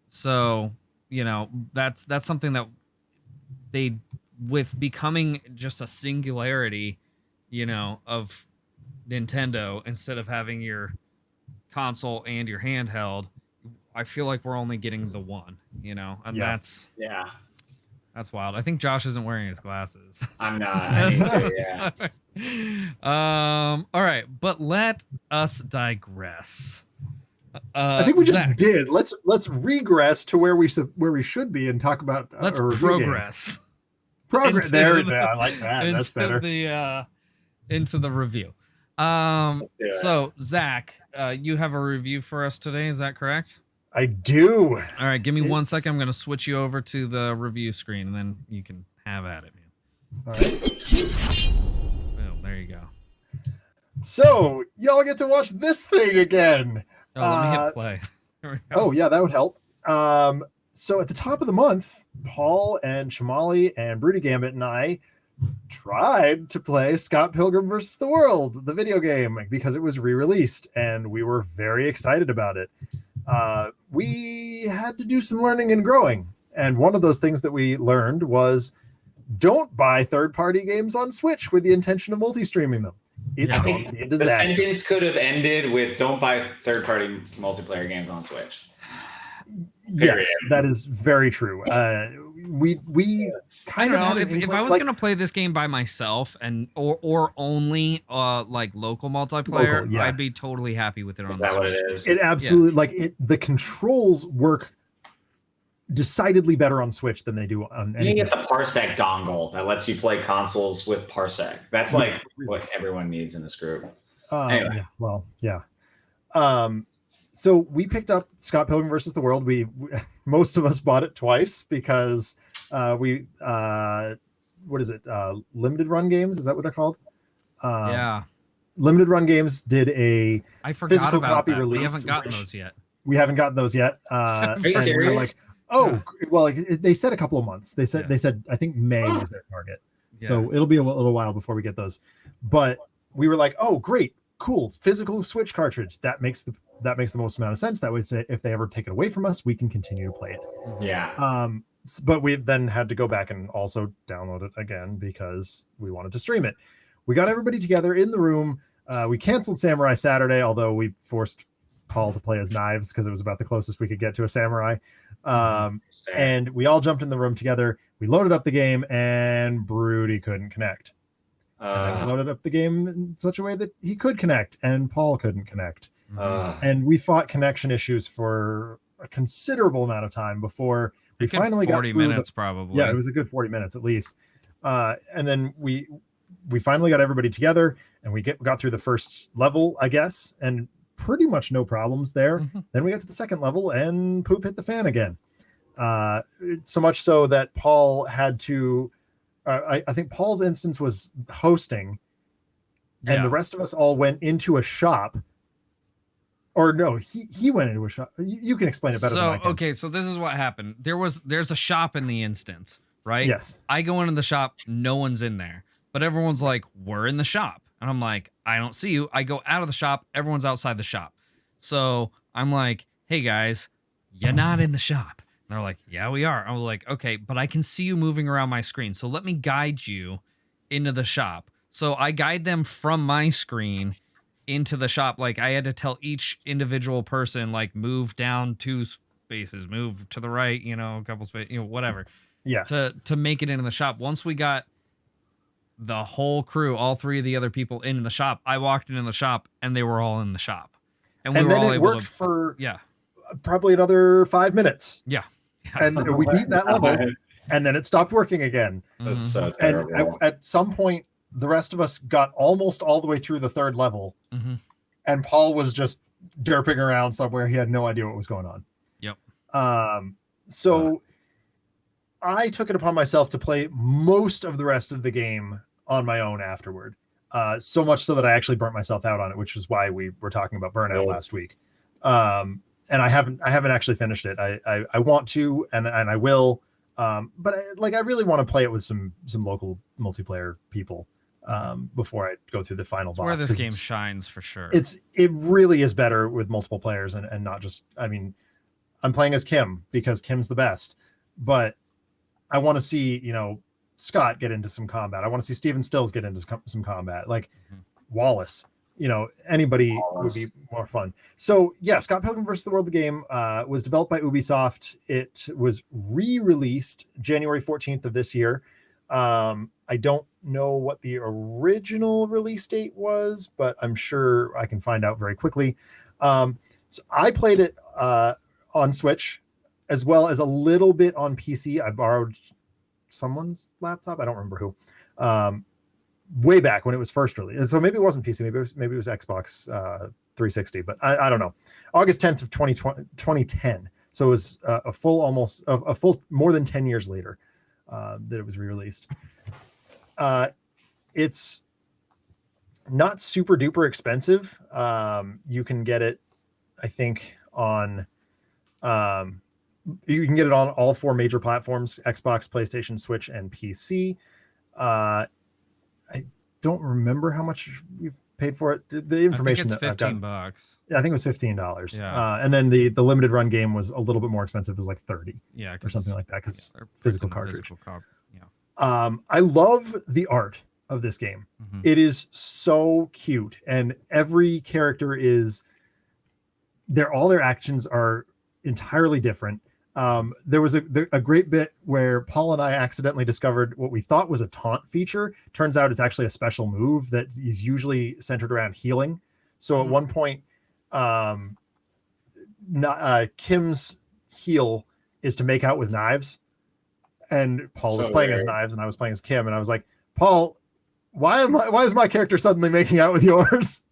So you know that's something that they, with becoming just a singularity, you know, of Nintendo instead of having your console and your handheld. I feel like we're only getting the one, you know, and that's wild. I think Josh isn't wearing his glasses. I'm not. I need to, all right, but let us digress. I think we just did. Let's regress to where we should be and talk about. Let's progress. Progress. There, I like that. That's better. Into the review. So Zach, you have a review for us today. Is that correct? I do. All right, give me 1 second. I'm going to switch you over to the review screen, and then you can have at it, man. All right. Boom, there you go. So, y'all get to watch this thing again. Oh, let me hit play. Oh, yeah, that would help. So, at the top of the month, Paul and Shamali and Broody Gambit and I tried to play Scott Pilgrim vs. the World, the video game, because it was re-released, and we were very excited about it. We had to do some learning and growing. And one of those things that we learned was don't buy third-party games on Switch with the intention of multi-streaming them. It's going to be a disaster. The sentence could have ended with don't buy third-party multiplayer games on Switch. Yes, that is very true. We kind of know if I was going to play this game by myself and or only like local multiplayer, I'd be totally happy with it on the Switch. What it is? It absolutely the controls work decidedly better on Switch than they do on you get the Parsec dongle that lets you play consoles with Parsec. That's like what everyone needs in this group. Anyway. So we picked up Scott Pilgrim versus the World. We most of us bought it twice because what is it? Limited Run Games, is that what they're called? Limited Run Games did a physical copy release. We haven't gotten those yet. We haven't gotten those yet. Are you serious? They said a couple of months. They said I think May is their target. So it'll be a little while before we get those. But we were like, oh, great, cool, physical Switch cartridge. That makes the most amount of sense. That way, if they ever take it away from us, we can continue to play it. Yeah. But we then had to go back and also download it again because we wanted to stream it. We got everybody together in the room. We canceled Samurai Saturday, although we forced Paul to play as Knives because it was about the closest we could get to a samurai. And we all jumped in the room together. We loaded up the game, and Broody couldn't connect. And then we loaded up the game in such a way that he could connect, and Paul couldn't connect. And we fought connection issues for a considerable amount of time before we finally got 40 minutes probably. Yeah, it was a good 40 minutes at least. And then we finally got everybody together, and we got through the first level, I guess, and pretty much no problems there. Then we got to the second level, and poop hit the fan again. So much so that Paul had to. I think Paul's instance was hosting, and the rest of us all went into a shop. Or no, he went into a shop. You can explain it better than I can. Okay, so this is what happened. There's a shop in the instance, right? Yes. I go into the shop, no one's in there. But everyone's like, we're in the shop. And I'm like, I don't see you. I go out of the shop, everyone's outside the shop. So I'm like, hey guys, you're not in the shop. And they're like, yeah, we are. I was like, okay, but I can see you moving around my screen. So let me guide you into the shop. So I guide them from my screen into the shop. Like I had to tell each individual person, like, move down 2 spaces, move to the right, a couple spaces, whatever. Yeah. To make it into the shop. Once we got the whole crew, all 3 of the other people in the shop, I walked into the shop and they were all in the shop. And we were all able to for yeah, probably another 5 minutes. Yeah. And we beat that level, and then it stopped working again. That's so terrible. And at some point, the rest of us got almost all the way through the 3rd level, and Paul was just derping around somewhere. He had no idea what was going on. Yep. So I took it upon myself to play most of the rest of the game on my own afterward. So much so that I actually burnt myself out on it, which is why we were talking about burnout last week. And I haven't actually finished it. I want to, and I will. But I really want to play it with some local multiplayer people before I go through the final boss. Where this game shines for sure. It really is better with multiple players and not just. I mean, I'm playing as Kim because Kim's the best, but I want to see Scott get into some combat. I want to see Steven Stills get into some combat. Like Wallace. Anybody would be more fun. So yeah, Scott Pilgrim vs. the World, the game was developed by Ubisoft. It was re-released January 14th of this year. I don't know what the original release date was, but I'm sure I can find out very quickly. So I played it on Switch as well as a little bit on PC. I borrowed someone's laptop. I don't remember who. Way back when it was first released. And so maybe it wasn't PC, maybe it was Xbox 360, but I don't know. August 10th of 2010. So it was a full more than 10 years later that it was re-released. It's not super duper expensive. You can get it, I think, on you can get it on all 4 major platforms: Xbox, PlayStation, Switch, and PC. I don't remember how much we paid for it. The information I think it's $15. Yeah, I think it was $15. Yeah. And then the limited run game was a little bit more expensive. It was like $30. Yeah, or something like that because physical cartridge. Yeah. I love the art of this game. It is so cute, and every character all their actions are entirely different. There was a great bit where Paul and I accidentally discovered what we thought was a taunt feature. Turns out it's actually a special move that is usually centered around healing. So at one point, Kim's heal is to make out with Knives, and Paul was playing as Knives and I was playing as Kim, and I was like, Paul, why is my character suddenly making out with yours?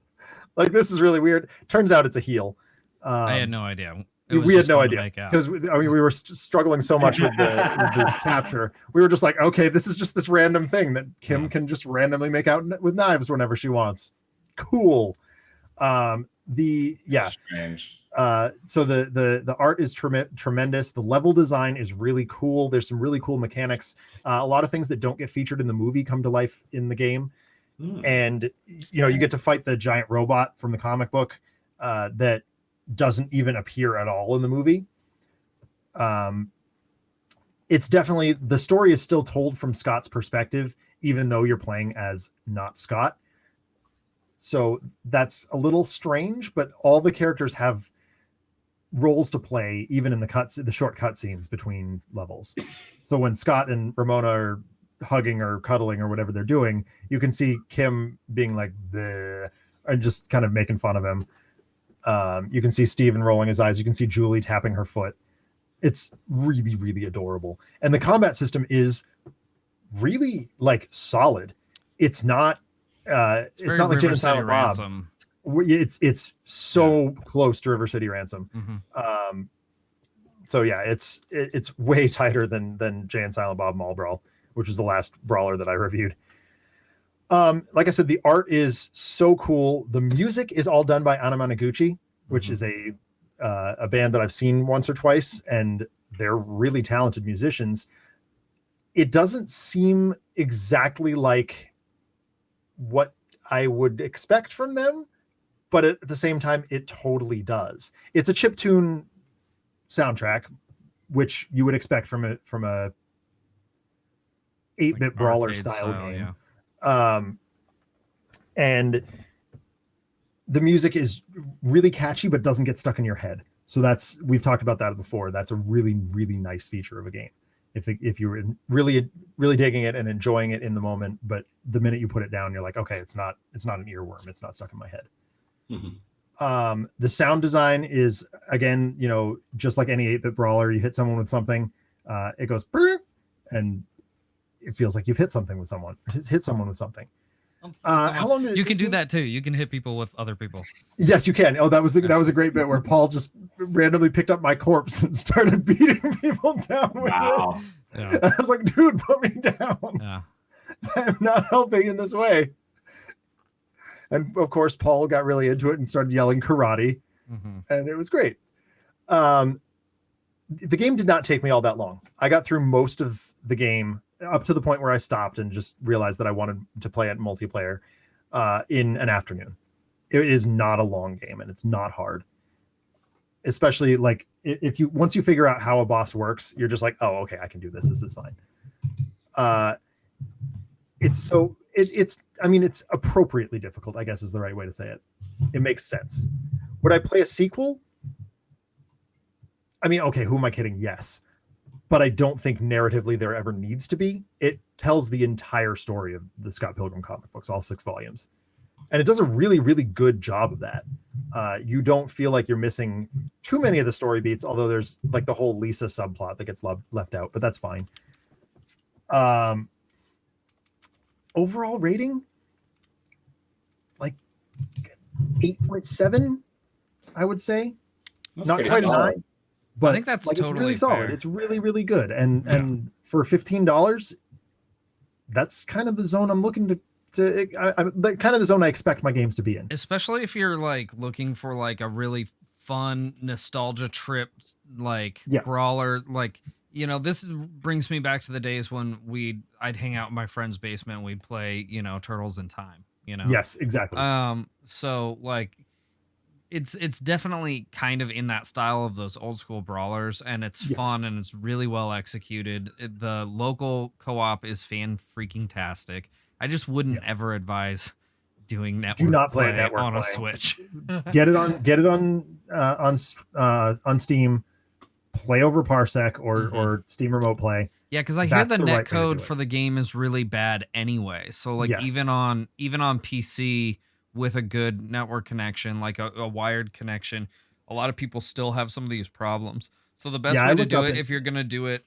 Like, this is really weird. Turns out it's a heal. I had no idea. We had no idea because we were struggling so much with the capture. We were just like, okay, this is just this random thing that Kim can just randomly make out with Knives whenever she wants. Cool. Strange. So the art is tremendous. The level design is really cool. There's some really cool mechanics. A lot of things that don't get featured in the movie come to life in the game. And you get to fight the giant robot from the comic book that doesn't even appear at all in the movie. It's definitely, the story is still told from Scott's perspective, even though you're playing as not Scott. So that's a little strange, but all the characters have roles to play, even in the short cutscenes between levels. So when Scott and Ramona are hugging or cuddling or whatever they're doing, you can see Kim being like bleh, and just kind of making fun of him. You can see Steven rolling his eyes. You can see Julie tapping her foot. It's really, really adorable. And the combat system is really like solid. It's not it's not like Jane and Silent Bob. It's so close to River City Ransom. Mm-hmm. So yeah, it's way tighter than Jay and Silent Bob Mall Brawl, which was the last brawler that I reviewed. Like I said, the art is so cool. The music is all done by Anamanaguchi, which is a band that I've seen once or twice, and they're really talented musicians. It doesn't seem exactly like what I would expect from them, but at the same time, it totally does. It's a chiptune soundtrack, which you would expect from a 8-bit like brawler style game. Yeah. And the music is really catchy, but doesn't get stuck in your head. So we've talked about that before. That's a really, really nice feature of a game. If you're really, really digging it and enjoying it in the moment, but the minute you put it down, you're like, okay, it's not an earworm. It's not stuck in my head. Mm-hmm. The sound design is, again, just like any 8-bit brawler, you hit someone with something, it goes, and it feels like you've hit someone with something. How long did you can do that too? You can hit people with other people. Yes, you can. Oh, that was a great bit where Paul just randomly picked up my corpse and started beating people down with it. Yeah. I was like, dude, put me down. Yeah. I'm not helping in this way. And of course, Paul got really into it and started yelling karate, and it was great. The game did not take me all that long. I got through most of the game up to the point where I stopped and just realized that I wanted to play it multiplayer in an afternoon. It is not a long game, and it's not hard. Especially like once you figure out how a boss works, you're just like, oh, okay, I can do this. This is fine. It's appropriately difficult, I guess is the right way to say it. It makes sense. Would I play a sequel? I mean, okay, who am I kidding? Yes. But I don't think narratively there ever needs to be. It tells the entire story of the Scott Pilgrim comic books, all 6 volumes. And it does a really, really good job of that. You don't feel like you're missing too many of the story beats, although there's like the whole Lisa subplot that gets left out, but that's fine. Overall rating, like 8.7, I would say. That's not quite a 9. But I think that's totally it's really solid. fair. It's really, really good. And for $15, that's kind of the zone I'm looking kind of the zone I expect my games to be in. Especially if you're like looking for like a really fun nostalgia trip, like brawler, like, this brings me back to the days when I'd hang out in my friend's basement and we'd play, Turtles in Time, Yes, exactly. So like, it's definitely kind of in that style of those old school brawlers, and it's fun and it's really well executed. The local co-op is fan-freaking-tastic. I just wouldn't ever advise doing network Do not play play network on a play. Switch. Get it on Steam. Play over Parsec or Steam Remote Play. Yeah, because I hear the net code for the game is really bad anyway. So like even on PC with a good network connection, like a wired connection, a lot of people still have some of these problems. So the best way to do it, if you're going to do it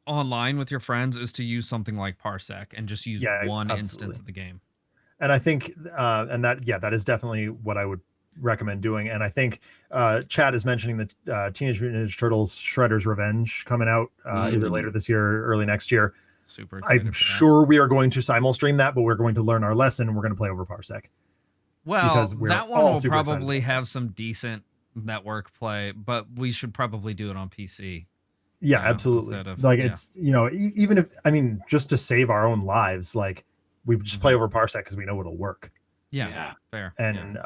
online with your friends, is to use something like Parsec and just use one instance of the game. And I think, that is definitely what I would recommend doing. And I think Chad is mentioning the Teenage Mutant Ninja Turtles Shredder's Revenge coming out either later this year or early next year. Super I'm sure we are going to simul-stream that, but we're going to learn our lesson and we're going to play over Parsec. Well, that one will probably have some decent network play, but we should probably do it on PC. Yeah, absolutely. It's, even if, just to save our own lives, like we just play over Parsec because we know it'll work. Yeah, fair. And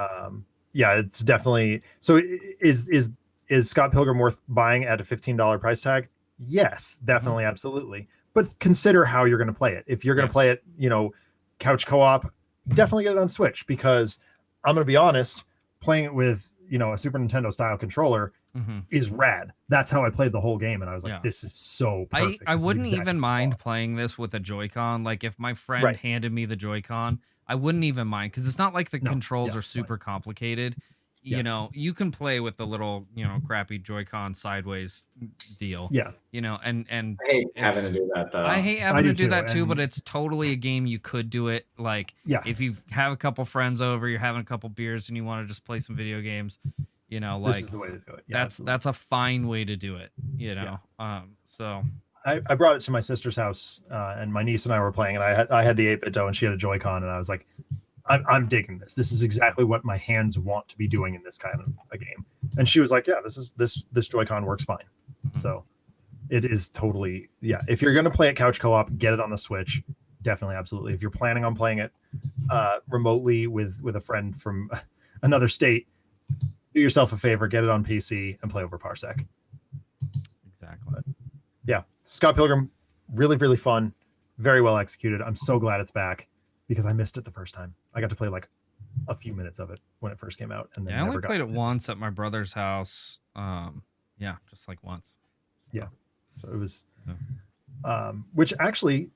it's definitely, so is Scott Pilgrim worth buying at a $15 price tag? Yes, definitely. Absolutely. But consider how you're going to play it. If you're going to play it, couch co-op definitely get it on Switch, because I'm going to be honest, playing it with, a Super Nintendo style controller is rad. That's how I played the whole game, and I was like, this is so perfect. I wouldn't even mind playing this with a Joy-Con. Like, if my friend handed me the Joy-Con, I wouldn't even mind, because it's not like the controls are super complicated. You can play with the little, crappy Joy-Con sideways deal. Yeah. And I hate having to do that, though. I hate having to do that too, but it's totally a game you could do it. Like, if you have a couple friends over, you're having a couple beers, and you want to just play some video games, this is the way to do it. Yeah, that's a fine way to do it. So I brought it to my sister's house, and my niece and I were playing, and I had the 8-bit and she had a Joy-Con, and I was like, I'm digging this. This is exactly what my hands want to be doing in this kind of a game. And she was like, yeah, this Joy-Con works fine. So it is totally, if you're going to play it couch co-op, get it on the Switch. Definitely. Absolutely. If you're planning on playing it remotely with a friend from another state, do yourself a favor, get it on PC and play over Parsec. Exactly. But, yeah. Scott Pilgrim, really, really fun. Very well executed. I'm so glad it's back, because I missed it the first time. I got to play like a few minutes of it when it first came out, and then I only played it once at my brother's house. Just like once. Yeah. So it was, which actually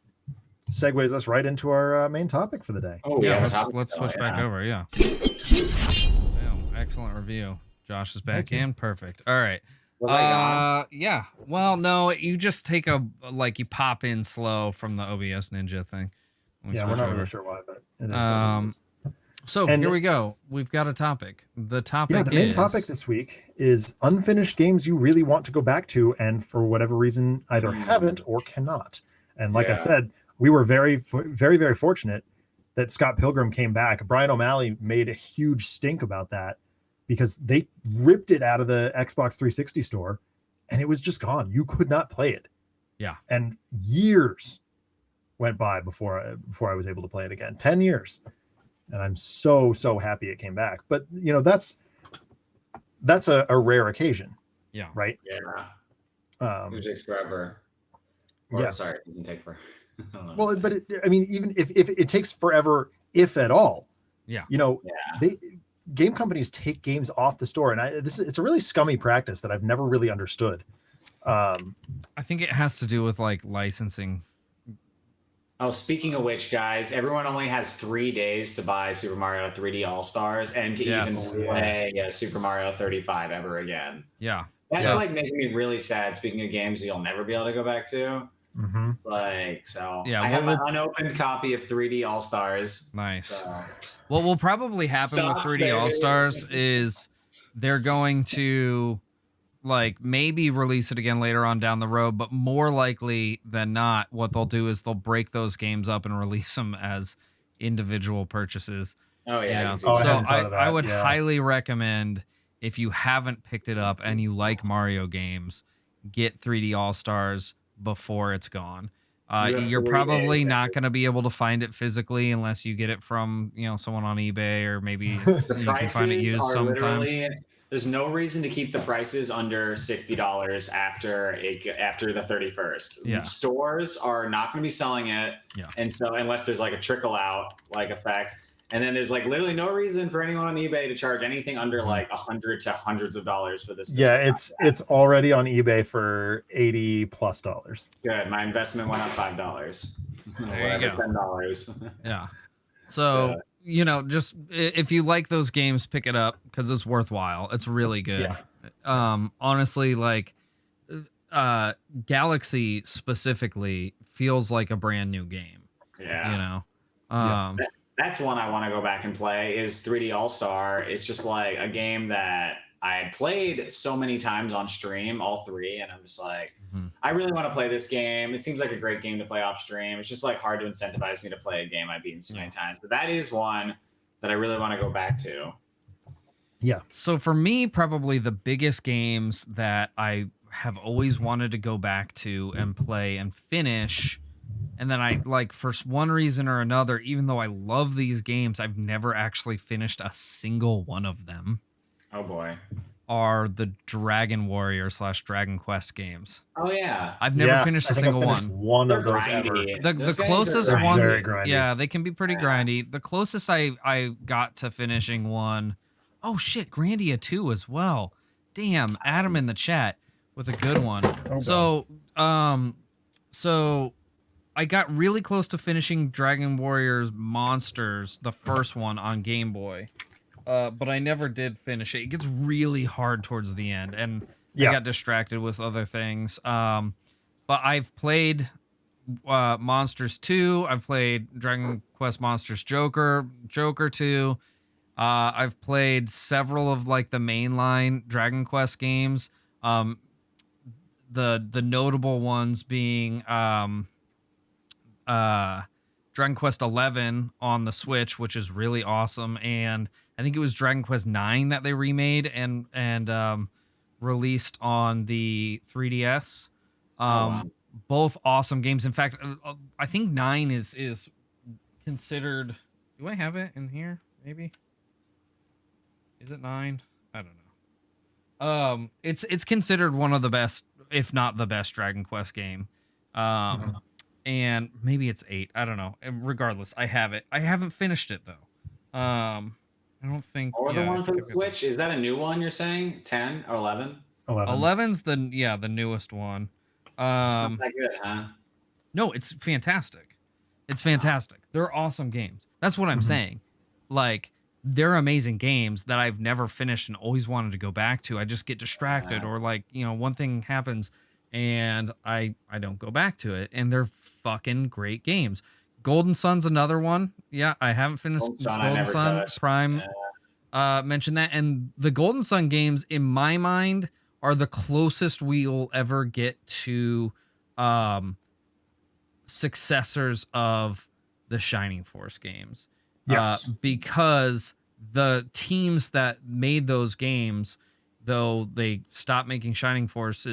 segues us right into our main topic for the day. Oh yeah, let's switch back over. Yeah. Damn, excellent review. Josh is back in. Perfect. All right. Yeah. Well, no, you just take you pop in slow from the OBS Ninja thing. Yeah, we're not really sure why, but it is. Here we go. We've got a topic. The topic the main topic this week is unfinished games you really want to go back to, and for whatever reason either haven't or cannot. And like I said, we were very, very, very fortunate that Scott Pilgrim came back. Brian O'Malley made a huge stink about that, because they ripped it out of the Xbox 360 store, and it was just gone. You could not play it. Yeah. And years went by before I was able to play it again. 10 years. And I'm so happy it came back. But that's a rare occasion. Yeah. Right? Yeah. It takes forever. Sorry, it doesn't take forever. Well, but even if it takes forever, if at all. Yeah. Game companies take games off the store, and it's a really scummy practice that I've never really understood. I think it has to do with like licensing. Oh, speaking of which, guys, everyone only has 3 days to buy Super Mario 3D All-Stars and to even play Super Mario 35 ever again. Yeah. That's like making me really sad. Speaking of games you'll never be able to go back to. Mm-hmm. It's like, so yeah, I have an unopened copy of 3D All-Stars. Nice. So. What will probably happen with 3D All-Stars is they're going to like maybe release it again later on down the road, but more likely than not, what they'll do is they'll break those games up and release them as individual purchases. Oh yeah. So I would highly recommend, if you haven't picked it up and you like Mario games, get 3D All-Stars before it's gone. You're probably not going to be able to find it physically unless you get it from someone on eBay, or maybe you can find it used sometimes. There's no reason to keep the prices under $60 after the 31st. Yeah. Stores are not going to be selling it, and so unless there's like a trickle out like effect, and then there's like literally no reason for anyone on eBay to charge anything under like $100 to hundreds of dollars for this. Yeah, it's already on eBay for $80+. Good, my investment went up $5. There you go. $10. Yeah. So. Just if you like those games, pick it up because it's worthwhile. It's really good. Yeah. Honestly, like Galaxy specifically feels like a brand new game. Yeah. That's one I want to go back and play is 3D All-Star. It's just like a game that I had played so many times on stream, all three, and I'm just like, I really want to play this game. It seems like a great game to play off stream. It's just like hard to incentivize me to play a game I've beaten so many times. But that is one that I really want to go back to. Yeah. So for me, probably the biggest games that I have always wanted to go back to and play and finish, and then I like for one reason or another, even though I love these games, I've never actually finished a single one of them. Oh boy. are the Dragon Warrior / Dragon Quest games. Oh yeah, I've never finished a single one. One They're of those grindy. ever. The closest one, very grindy. yeah, they can be pretty grindy. The closest I got to finishing one, oh shit, Grandia 2 as well. Damn, Adam in the chat with a good one. So I got really close to finishing Dragon Warriors Monsters, the first one on Game Boy. But I never did finish it. It gets really hard towards the end, and I got distracted with other things. But I've played Monsters 2. I've played Dragon Quest Monsters Joker 2. I've played several of like the mainline Dragon Quest games. The notable ones being Dragon Quest 11 on the Switch, which is really awesome, and I think it was Dragon Quest 9 that they remade and released on the 3DS. Both awesome games. In fact, I think 9 is considered. Do I have it in here? Maybe. Is it 9? I don't know. It's considered one of the best, if not the best, Dragon Quest game. And maybe it's 8. I don't know. Regardless, I have it. I haven't finished it though. I don't think. Or the one for the Switch. Is that a new one? You're saying 10 or 11? 11's the newest one. It's not that good, huh? No, it's fantastic. It's fantastic. They're awesome games. That's what I'm saying. Like, they're amazing games that I've never finished and always wanted to go back to. I just get distracted or like, one thing happens and I don't go back to it. And they're fucking great games. Golden Sun's another one. Yeah, I haven't finished Golden Sun. Prime mentioned that. And the Golden Sun games, in my mind, are the closest we'll ever get to successors of the Shining Force games. Yes. Because the teams that made those games, though they stopped making Shining Force,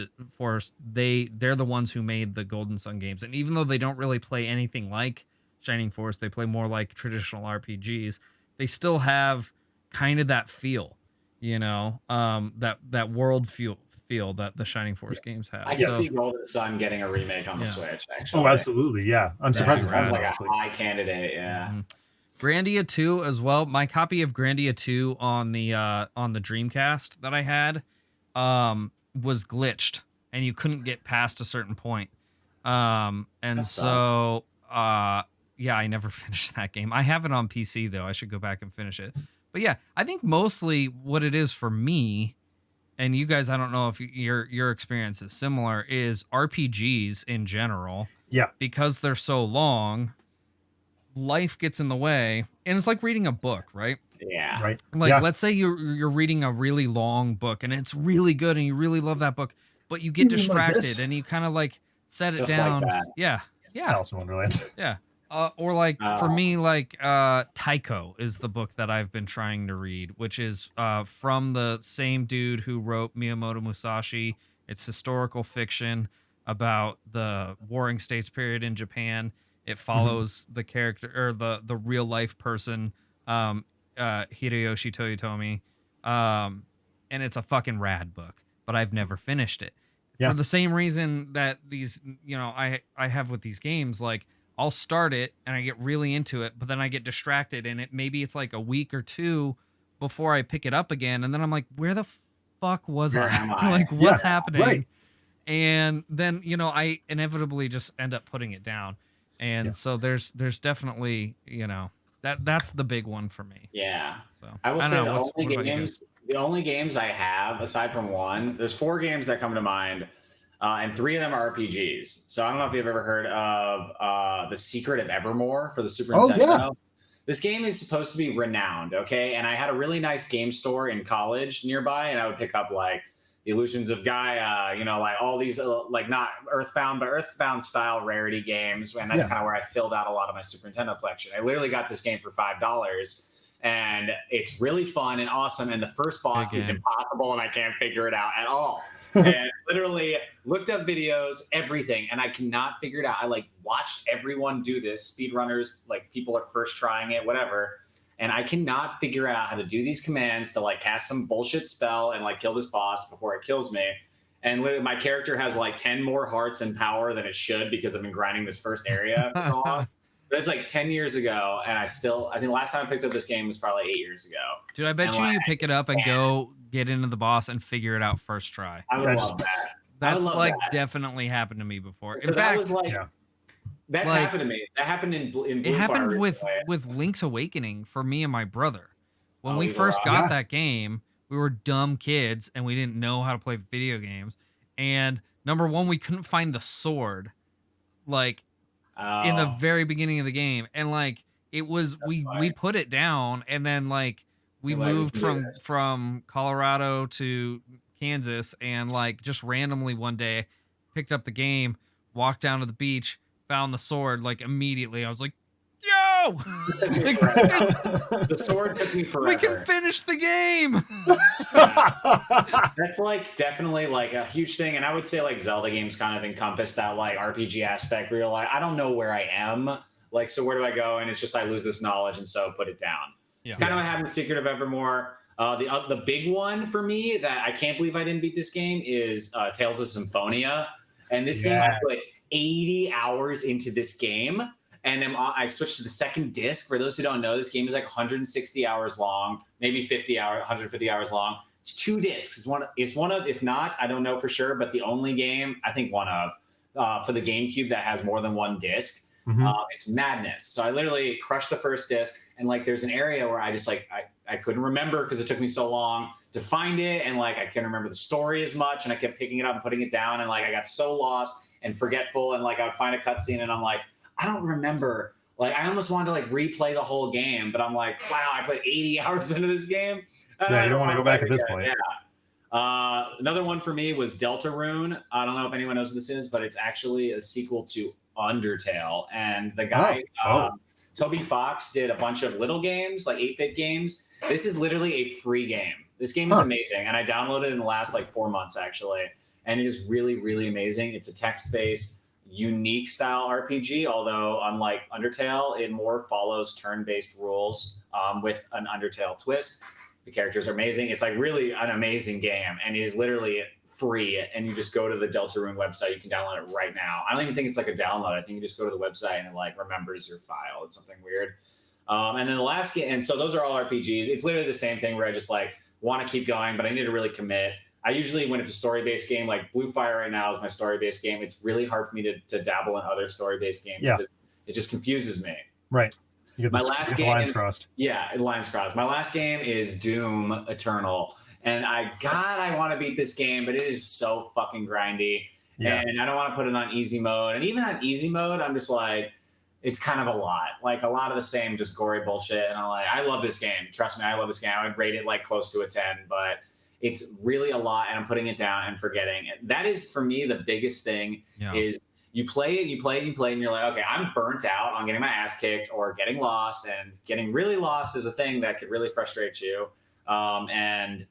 they're the ones who made the Golden Sun games. And even though they don't really play anything like Shining Force, they play more like traditional RPGs, they still have kind of that feel, that world feel that the Shining Force games have. I can see Golden Sun getting a remake on the Switch, actually. Oh, absolutely, yeah. I'm surprised. Sounds like a high candidate, yeah. Mm-hmm. Grandia 2 as well. My copy of Grandia 2 on the Dreamcast that I had was glitched, and you couldn't get past a certain point. I never finished that game. I have it on PC though. I should go back and finish it. But yeah, I think mostly what it is for me, and you guys, I don't know if your experience is similar, is RPGs in general. Yeah. Because they're so long, life gets in the way, and it's like reading a book, right? Yeah. Right. Like, let's say you're reading a really long book, and it's really good, and you really love that book, but you get distracted, and you kind of like set it Just down. like that. Yeah. Alice in Wonderland. Yeah. Or like for me, like Taiko is the book that I've been trying to read, which is from the same dude who wrote Miyamoto Musashi. It's historical fiction about the Warring States period in Japan. It follows the character or the real life person, Hideyoshi Toyotomi, and it's a fucking rad book. But I've never finished it for the same reason that these, I have with these games. Like, I'll start it and I get really into it, but then I get distracted, and maybe it's like a week or two before I pick it up again, and then I'm like, where the fuck was I? Like, what's happening? Right. And then I inevitably just end up putting it down. And so there's definitely, that's the big one for me. Yeah. So I will say the only games I have, aside from one, there's 4 games that come to mind, and 3 of them are RPGs. So I don't know if you've ever heard of The Secret of Evermore for the Super Nintendo. Yeah. This game is supposed to be renowned, okay? And I had a really nice game store in college nearby, and I would pick up like The Illusions of Gaia, like all these, like not Earthbound, but Earthbound style rarity games. And that's kind of where I filled out a lot of my Super Nintendo collection. I literally got this game for $5, and it's really fun and awesome. And the first boss is impossible, and I can't figure it out at all. And literally looked up videos, everything, and I cannot figure it out. I like watched everyone do this, speedrunners, like people are first trying it, whatever. and I cannot figure out how to do these commands to like cast some bullshit spell and like kill this boss before it kills me. And literally, my character has like 10 more hearts and power than it should because I've been grinding this first area for so long. But it's like 10 years ago, and I think last time I picked up this game was probably 8 years ago. Dude, I bet you pick it up and go get into the boss and figure it out first try. I would love that. That's like definitely happened to me before. In fact, that was like, that's like, happened to me. That happened in Blue It happened with Link's Awakening for me and my brother. When we first got that game, we were dumb kids and we didn't know how to play video games. And number one, we couldn't find the sword, like in the very beginning of the game. And like it was, we put it down, and then like we moved from Colorado to Kansas, and like just randomly one day picked up the game, walked down to the beach, found the sword. Like immediately, I was like, "Yo!" The sword took me forever. We can finish the game. That's like definitely like a huge thing, and I would say like Zelda games kind of encompass that like RPG aspect where you're like, I don't know where I am, like, so where do I go? And it's just I lose this knowledge, and so put it down. It's kind of what happened with Secret of Evermore. The big one for me that I can't believe I didn't beat this game is Tales of Symphonia, and this game I put 80 hours into this game. And then I switched to the second disc. For those who don't know, this game is like 160 hours long, maybe 150 hours long. It's 2 discs. It's one of, if not, I don't know for sure, but the only game, I think one of, for the GameCube that has more than 1 disc. It's madness. So I literally crushed the first disc, and like there's an area where I just like, I couldn't remember because it took me so long to find it, and like I couldn't remember the story as much, and I kept picking it up and putting it down, and like I got so lost and forgetful, and like I would find a cutscene and I'm like, I don't remember. Like, I almost wanted to like replay the whole game, but I'm like, wow, I put 80 hours into this game. Yeah, you don't want to go back at this point. Yeah. Another one for me was Deltarune. I don't know if anyone knows what this is, but it's actually a sequel to Undertale. And the guy, Toby Fox, did a bunch of little games, like 8-bit games. This is literally a free game. This game is amazing. And I downloaded it in the last like 4 months, actually. And it is really, really amazing. It's a text-based, unique style RPG, although unlike Undertale, it more follows turn-based rules with an Undertale twist. The characters are amazing. It's like really an amazing game, and it is literally free, and you just go to the Deltarune website. You can download it right now. I don't even think it's like a download. I think you just go to the website and it like remembers your file. It's something weird. And then the last game, and so those are all RPGs. It's literally the same thing where I just like want to keep going, but I need to really commit. I usually, when it's a story-based game, like Blue Fire right now is my story-based game, it's really hard for me to dabble in other story-based games because it just confuses me. Right. You get my last game, lines crossed. Yeah, lines crossed. My last game is Doom Eternal. And I want to beat this game, but it is so fucking grindy. Yeah. And I don't want to put it on easy mode. And even on easy mode, I'm just like, it's kind of a lot. Like a lot of the same just gory bullshit. And I'm like, I love this game. Trust me, I love this game. I would rate it like close to a 10, but it's really a lot, and I'm putting it down and forgetting it. That is, for me, the biggest thing is you play it, and you're like, okay, I'm burnt out on getting my ass kicked or getting lost, and getting really lost is a thing that could really frustrate you. And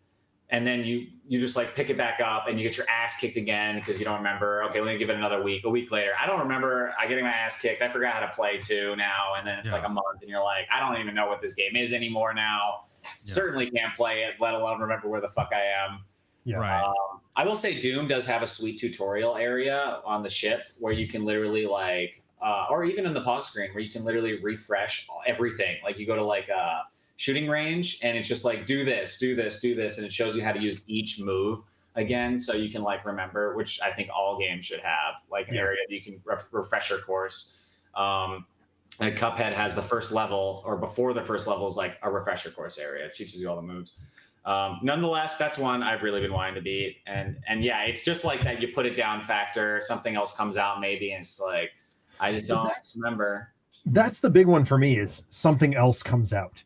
then you just like pick it back up and you get your ass kicked again because you don't remember. Okay, let me give it another week. A week later, I don't remember. I getting my ass kicked. I forgot how to play too now, and then it's like a month, and you're like, I don't even know what this game is anymore now. Certainly can't play it, let alone remember where the fuck I am. Yeah. Right. I will say Doom does have a sweet tutorial area on the ship where you can literally like, or even in the pause screen where you can literally refresh everything. Like you go to like a shooting range and it's just like, do this, do this, do this. And it shows you how to use each move again. So you can like remember, which I think all games should have, like an area that you can refresher course. Like Cuphead has the first level, or before the first level is like a refresher course area. It teaches you all the moves. Nonetheless, that's one I've really been wanting to beat. And yeah, it's just like that. You put it down factor, something else comes out maybe, and it's like, I just don't remember. That's the big one for me, is something else comes out.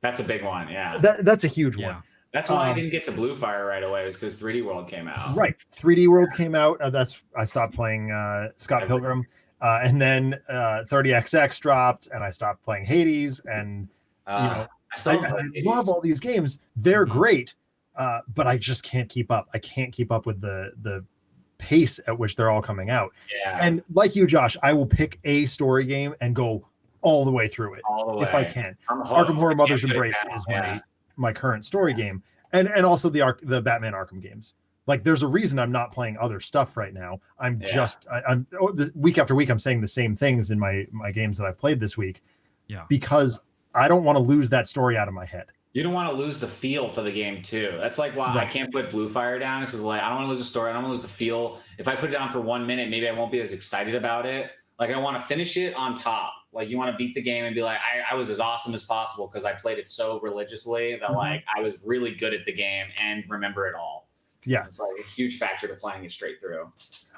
That's a big one. Yeah. That's a huge one. That's why I didn't get to Blue Fire right away, was because 3D World came out. Right. 3D World came out. I stopped playing Scott Pilgrim. And then 30XX dropped, and I stopped playing Hades. And I love all these games. They're great, but I just can't keep up. I can't keep up with the pace at which they're all coming out. Yeah. And like you, Josh, I will pick a story game and go all the way through it all the way if I can. I'm hooked. Arkham Horror I Mother's can't put it Embrace down. is Yeah. my current story game, and also the Batman Arkham games. Like, there's a reason I'm not playing other stuff right now. I'm week after week I'm saying the same things in my games that I've played this week. Yeah. Because I don't want to lose that story out of my head. You don't want to lose the feel for the game too. That's like why I can't put Blue Fire down. It's just like I don't want to lose the story. I don't want to lose the feel. If I put it down for 1 minute, maybe I won't be as excited about it. Like, I want to finish it on top. Like, you want to beat the game and be like, I was as awesome as possible because I played it so religiously that like I was really good at the game and remember it all. Yeah, it's like a huge factor to playing it straight through.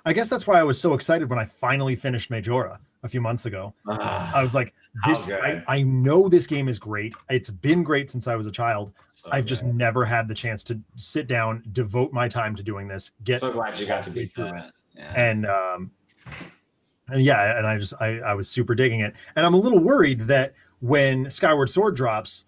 I guess that's why I was so excited when I finally finished Majora a few months ago. I was like, this, I know this game is great. It's been great since I was a child. So I've just never had the chance to sit down, devote my time to doing this. So glad you got to beat through it. Yeah. And I was super digging it. And I'm a little worried that when Skyward Sword drops,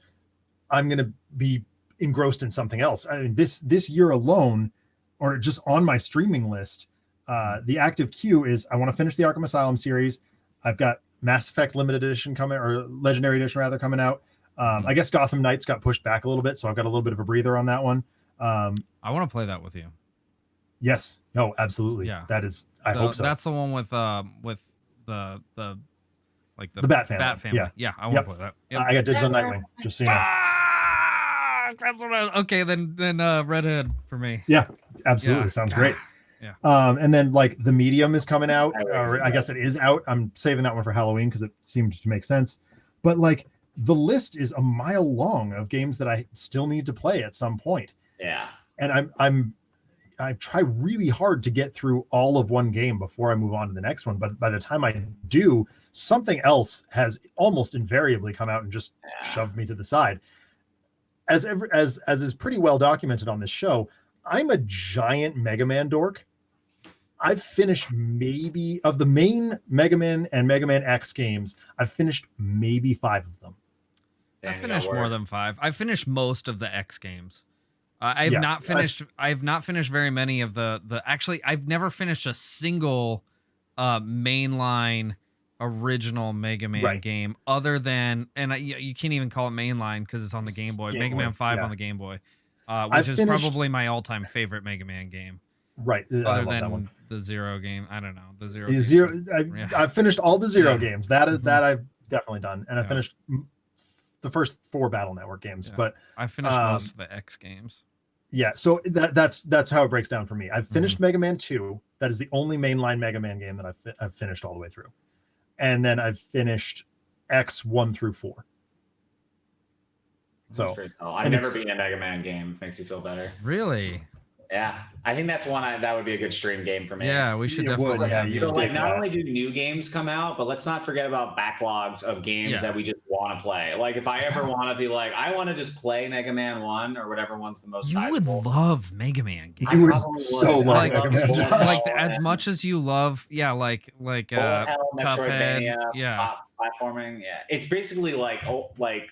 I'm going to be engrossed in something else. I mean, this year alone, or just on my streaming list, the active queue is I want to finish the Arkham Asylum series. I've got Mass Effect Limited Edition coming, or Legendary Edition rather, coming out. I guess Gotham Knights got pushed back a little bit, so I've got a little bit of a breather on that one. I want to play that with you. Yes. No, absolutely. Yeah. That is, I hope so. That's the one with the Bat family. Yeah. I want to play that. Yep. I got dibs on Nightwing, just so you know. That's what okay, then Red Hood for me. Yeah, absolutely. Sounds great. Yeah. And then like The Medium is coming out, or I guess it is out. I'm saving that one for Halloween because it seemed to make sense. But like, the list is a mile long of games that I still need to play at some point. Yeah. And I try really hard to get through all of one game before I move on to the next one. But by the time I do, something else has almost invariably come out and just shoved me to the side. As is pretty well documented on this show, I'm a giant Mega Man dork. I've finished maybe, of the main Mega Man and Mega Man X games, I've finished maybe 5 of them. I finished more than 5. I finished most of the X games. I've not finished very many of the. Actually, I've never finished a single mainline original Mega Man game, other than, and you can't even call it mainline because it's on the Game Boy. Mega Man 5 on the Game Boy, which is probably my all-time favorite Mega Man game. Right. Other than the Zero game, I don't know the Zero. I've finished all the Zero games. That I've definitely done, and I finished the first 4 Battle Network games. But I finished most of the X games. Yeah, so that's how it breaks down for me. I've finished Mega Man 2. That is the only mainline Mega Man game that I've finished all the way through. And then I've finished X 1 through 4. So I've never beaten a Mega Man game. Makes you feel better. Really? Yeah, I think that's one that would be a good stream game for me. Yeah, we should definitely have you. So like, not only do new games come out, but let's not forget about backlogs of games that we just want to play. Like, if I ever want to be like, I want to just play Mega Man 1 or whatever one's the most sizable. Would love Mega Man games. You would so love Mega Man. Like as much as you love, like Metroidvania, Cuphead, platforming. Yeah, it's basically like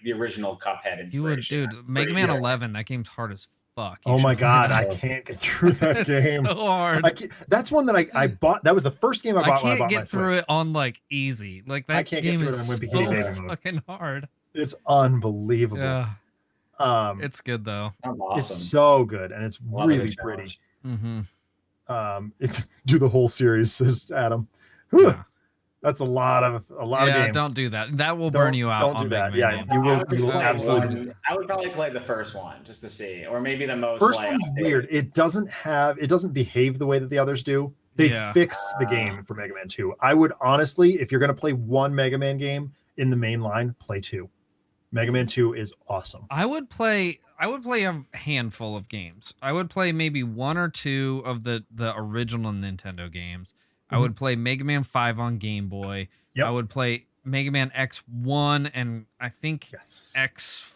the original Cuphead inspiration. You would, dude. Mega Man 11. That game's hard as fuck. Oh my god, I can't get through that game. So hard. That's one that I bought. That was the first game I bought. I can't get through it on like easy. Like that game is so fucking hard. It's unbelievable. Yeah. It's good though. That's awesome. It's so good, and it's really pretty. Do the whole series, says Adam. Yeah. That's a lot of games. Don't do that. That will burn you out. Don't do that. Yeah, you will absolutely. I would probably play the first one just to see, or maybe the most. First one's weird. It doesn't behave the way that the others do. They fixed the game for Mega Man 2. I would honestly, if you're going to play one Mega Man game in the main line, play 2. Mega Man 2 is awesome. I would play a handful of games. I would play maybe 1 or 2 of the original Nintendo games. I would play Mega Man 5 on Game Boy. Yep. I would play Mega Man X1 and I think X4.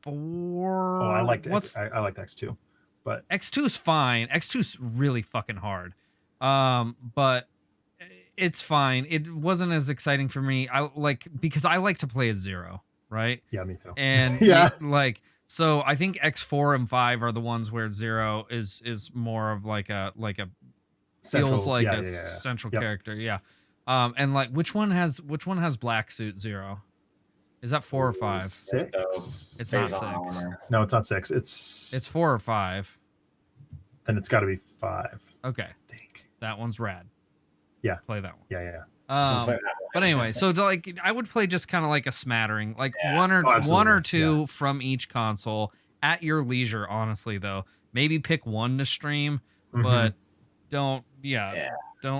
Oh, I liked X2, but X2 is fine. X2 is really fucking hard. But it's fine. It wasn't as exciting for me. Because I like to play as Zero, right? Yeah, me too. And so I think X4 and 5 are the ones where Zero is more of like a feels like a central character. Yeah. And like which one has black suit? Zero. Is that 4 or 5? 6. It's not 6. No, it's not 6. It's 4 or 5. Then it's got to be 5. Okay. I think. That one's rad. Yeah. Play that one. Yeah. But anyway, so like I would play just kind of like a smattering, like one or two from each console at your leisure. Honestly, though, maybe pick one to stream, but don't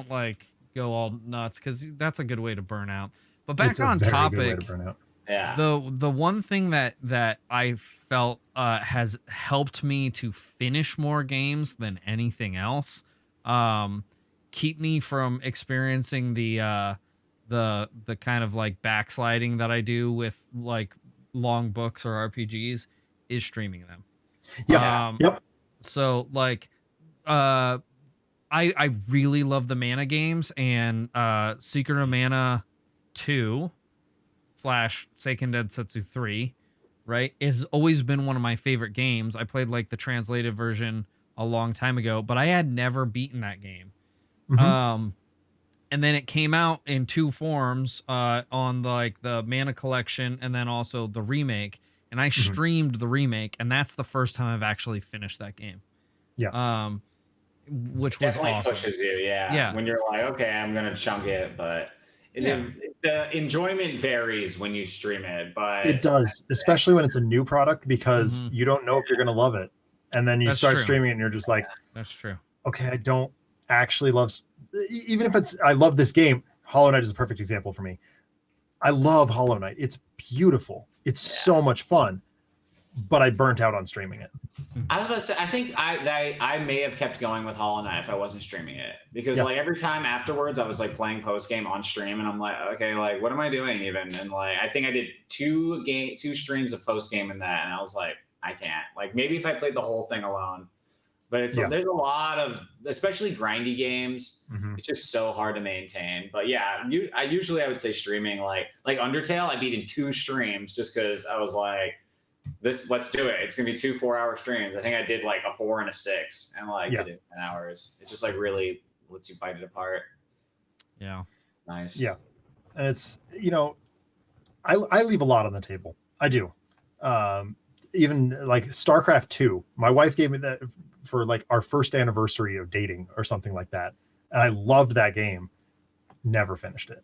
like go all nuts because that's a good way to burn out. But back on topic, the one thing that I felt has helped me to finish more games than anything else, keep me from experiencing the kind of like backsliding that I do with like long books or RPGs, is streaming them. Yep. So like, I really love the Mana games, and Secret of Mana 2 / Seiken Densetsu 3, right, has always been one of my favorite games. I played like the translated version a long time ago, but I had never beaten that game. And then it came out in 2 forms, on the Mana Collection and then also the remake. And I streamed the remake, and that's the first time I've actually finished that game. Yeah. Which it definitely was awesome. Pushes you, yeah. When you're like, okay, I'm gonna chunk it, but the enjoyment varies when you stream it. But it does, especially when it's a new product, because you don't know if you're gonna love it, and then you start streaming it, and you're just like, that's true. Okay, I don't actually love, even if I love this game. Hollow Knight is a perfect example for me. I love Hollow Knight. It's beautiful. It's so much fun, but I burnt out on streaming it. I was about to say, I think I may have kept going with Hollow Knight if I wasn't streaming it, because like every time afterwards I was like playing post game on stream, and I'm like, okay, like what am I doing even? And like I think I did 2 streams of post game in that, and I was like, I can't. Like maybe if I played the whole thing alone. But there's a lot of, especially grindy games. It's just so hard to maintain. But yeah, I would say streaming, like Undertale, I beat in 2 streams just because I was like, let's do it. It's gonna be 2 4-hour streams. I think I did like a 4 and a 6, and like did it in 10 hours. It's just like really lets you bite it apart. Yeah, nice. Yeah, and it's I leave a lot on the table. I do. Even like StarCraft 2, my wife gave me that for like our first anniversary of dating or something like that, and I loved that game. Never finished it.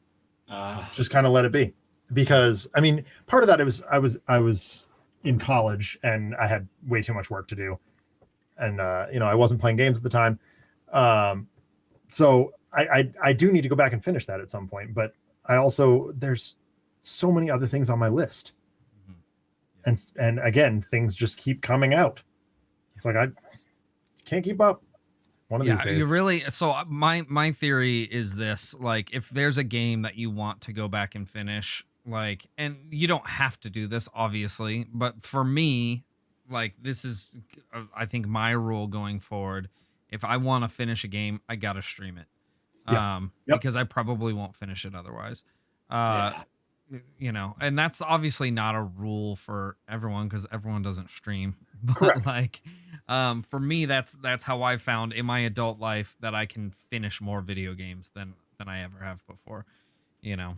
Just kind of let it be, because I mean, part of that I was in college and I had way too much work to do, and I wasn't playing games at the time, so I do need to go back and finish that at some point. But I also, there's so many other things on my list. And again, things just keep coming out. It's like I can't keep up. One of these days. You really. So my theory is this: like, if there's a game that you want to go back and finish, like, and you don't have to do this, obviously, but for me, like, this is, I think, my rule going forward. If I want to finish a game, I gotta stream it, because I probably won't finish it otherwise. And that's obviously not a rule for everyone, because everyone doesn't stream, but correct. Like, for me, that's how I found in my adult life that I can finish more video games than I ever have before, I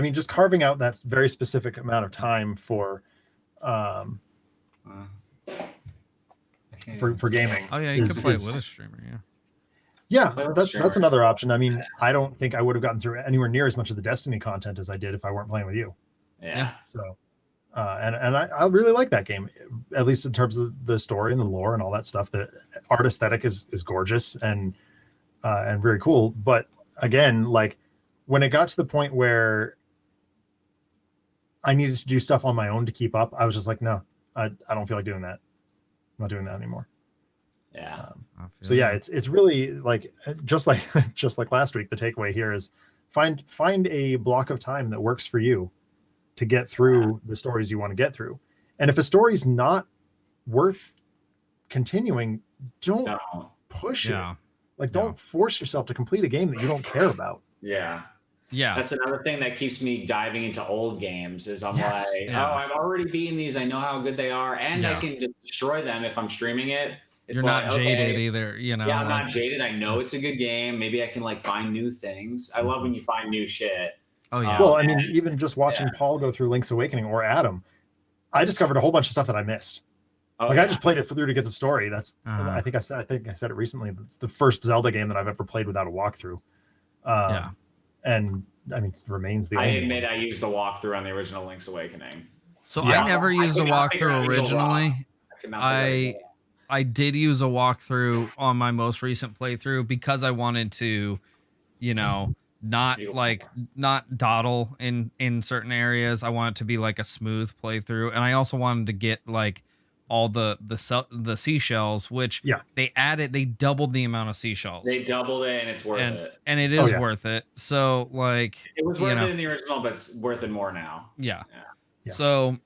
mean, just carving out that very specific amount of time for gaming. Oh yeah, you could play it with a streamer. Yeah, that's another option. I mean, I don't think I would have gotten through anywhere near as much of the Destiny content as I did if I weren't playing with you. Yeah. So, and I really like that game, at least in terms of the story and the lore and all that stuff. The art aesthetic is gorgeous and very cool. But again, like when it got to the point where I needed to do stuff on my own to keep up, I was just like, no, I don't feel like doing that. I'm not doing that anymore. Yeah. So yeah, it's really like just like last week. The takeaway here is find a block of time that works for you to get through the stories you want to get through. And if a story's not worth continuing, don't push it. Like don't force yourself to complete a game that you don't care about. Yeah. Yeah. That's another thing that keeps me diving into old games is I'm like, I've already beaten these. I know how good they are, and I can just destroy them if I'm streaming it. It's You're not jaded either, Yeah, I'm not jaded. I know it's a good game. Maybe I can like find new things. I love when you find new shit. Oh yeah. Well, I mean, even just watching Paul go through Link's Awakening or Adam, I discovered a whole bunch of stuff that I missed. I just played it through to get the story. That's I think I said it recently. It's the first Zelda game that I've ever played without a walkthrough. And I mean, it remains the only I admit one. I used the walkthrough on the original Link's Awakening. So I never used a walkthrough originally. I did use a walkthrough on my most recent playthrough because I wanted to, not dawdle in certain areas. I want it to be like a smooth playthrough, and I also wanted to get like all the seashells, which they doubled the amount of seashells. They doubled it, and it's worth it. And it is worth it. So like it was worth it in the original, but it's worth it more now. Yeah. So,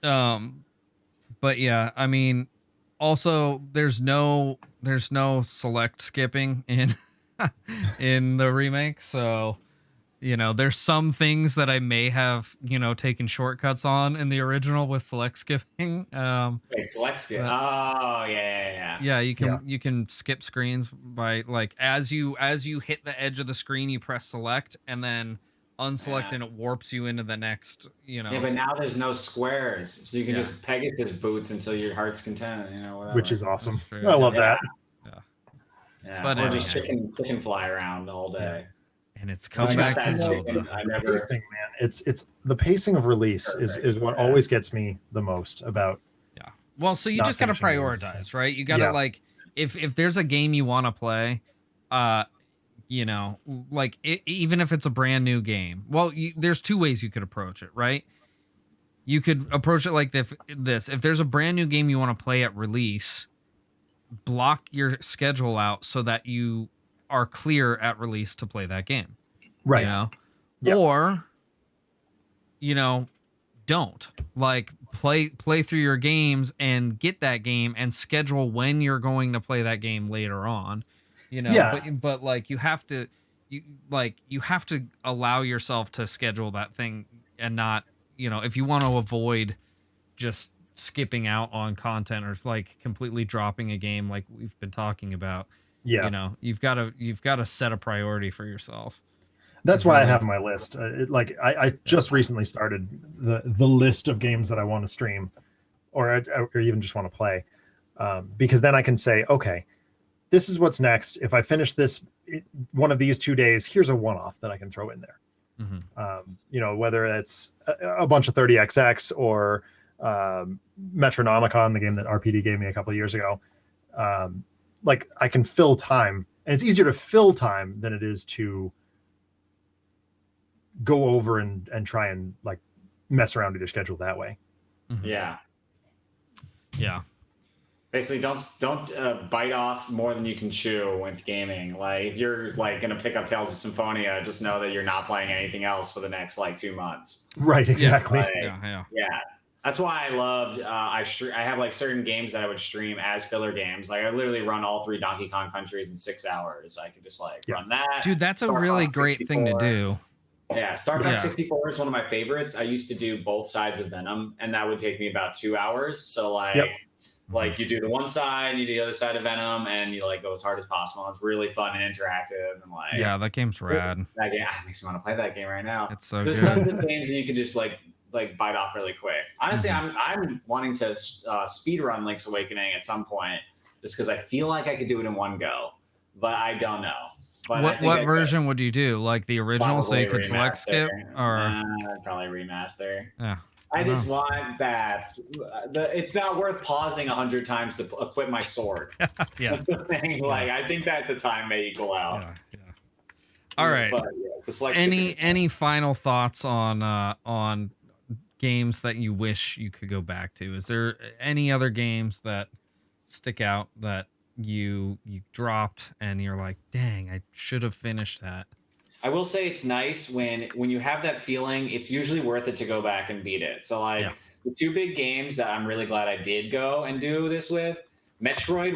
but yeah, I mean, also there's no select skipping in in the remake, so there's some things that I may have taken shortcuts on in the original with select skipping. Wait, select skip. Yeah, you can skip screens by like as you hit the edge of the screen, you press select and then unselect and it warps you into the next. Yeah, but now there's no squares, so you can just Pegasus boots until your heart's content. Whatever. Which is awesome. I love that. Yeah, but or just chicken fly around all day. And it's coming back to Zelda. Pacing, man. It's the pacing of release is what always gets me the most about. Yeah. Well, so you just got to prioritize, right? You got to like if there's a game you want to play, like even if it's a brand new game. Well, there's two ways you could approach it, right? You could approach it like this. If there's a brand new game you want to play at release, block your schedule out so that you are clear at release to play that game. Right. Or don't like play through your games and get that game and schedule when you're going to play that game later on. But like you have to allow yourself to schedule that thing and not, if you want to avoid just skipping out on content or like completely dropping a game like we've been talking about. You've got to set a priority for yourself. That's why I have my list. I just recently started the list of games that I want to stream or even just want to play, because then I can say, okay, this is what's next. If I finish this one of these 2 days, here's a one-off that I can throw in there. Whether it's a bunch of 30XX or Metronomicon, the game that RPD gave me a couple of years ago. Like I can fill time, and it's easier to fill time than it is to go over and try and like mess around with your schedule that way. Yeah. Basically, don't bite off more than you can chew with gaming. Like if you're like gonna pick up Tales of Symphonia, just know that you're not playing anything else for the next like 2 months. Right. Exactly. Yeah. That's why I loved. I have like certain games that I would stream as filler games. Like I literally run all 3 Donkey Kong Countries in 6 hours. I could just like run that. Dude, that's a really great thing to do. Yeah, StarCraft 64 is one of my favorites. I used to do both sides of Venom, and that would take me about 2 hours. So like you do the one side, you do the other side of Venom, and you like go as hard as possible. It's really fun and interactive, and like that game's rad. That game makes me want to play that game right now. It's so There's good. tons of games that you can just like bite off really quick. Honestly, I'm wanting to speed run Link's Awakening at some point, just because I feel like I could do it in one go, but I don't know. But what version would you do? Like the original, so you could select skip, or I'd probably remaster. Yeah. I just want that. It's not worth pausing 100 times to equip my sword. That's the thing. Like I think that the time may equal out. All right. But, any final thoughts on games that you wish you could go back to? Is there any other games that stick out that you dropped and you're like, dang, I should have finished that? I will say it's nice when you have that feeling. It's usually worth it to go back and beat it. So like the 2 big games that I'm really glad I did go and do this with, Metroid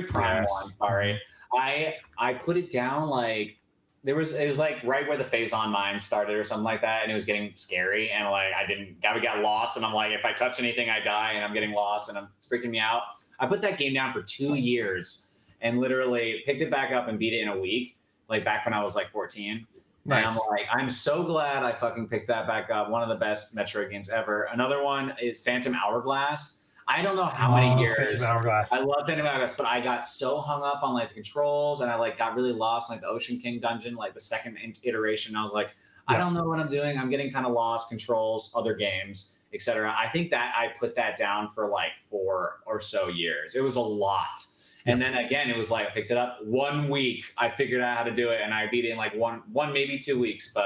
Prime 1. Sorry, I put it down like it was like right where the Phazon mine started or something like that, and it was getting scary, and like I got lost, and I'm like, if I touch anything, I die, and I'm getting lost, and it's freaking me out. I put that game down for 2 years and literally picked it back up and beat it in a week. Like back when I was like 14. Nice. And I'm like, I'm so glad I fucking picked that back up. One of the best Metroid games ever. Another one is Phantom Hourglass. I don't know how many years. Phantom Hourglass. I love Phantom Hourglass, but I got so hung up on like the controls, and I like got really lost in like the Ocean King dungeon, like the second iteration. I was like, I don't know what I'm doing. I'm getting kind of lost. Controls, other games, etc. I think that I put that down for like 4 or so years. It was a lot. And then again, it was like I picked it up 1 week. I figured out how to do it, and I beat it in like one maybe 2 weeks.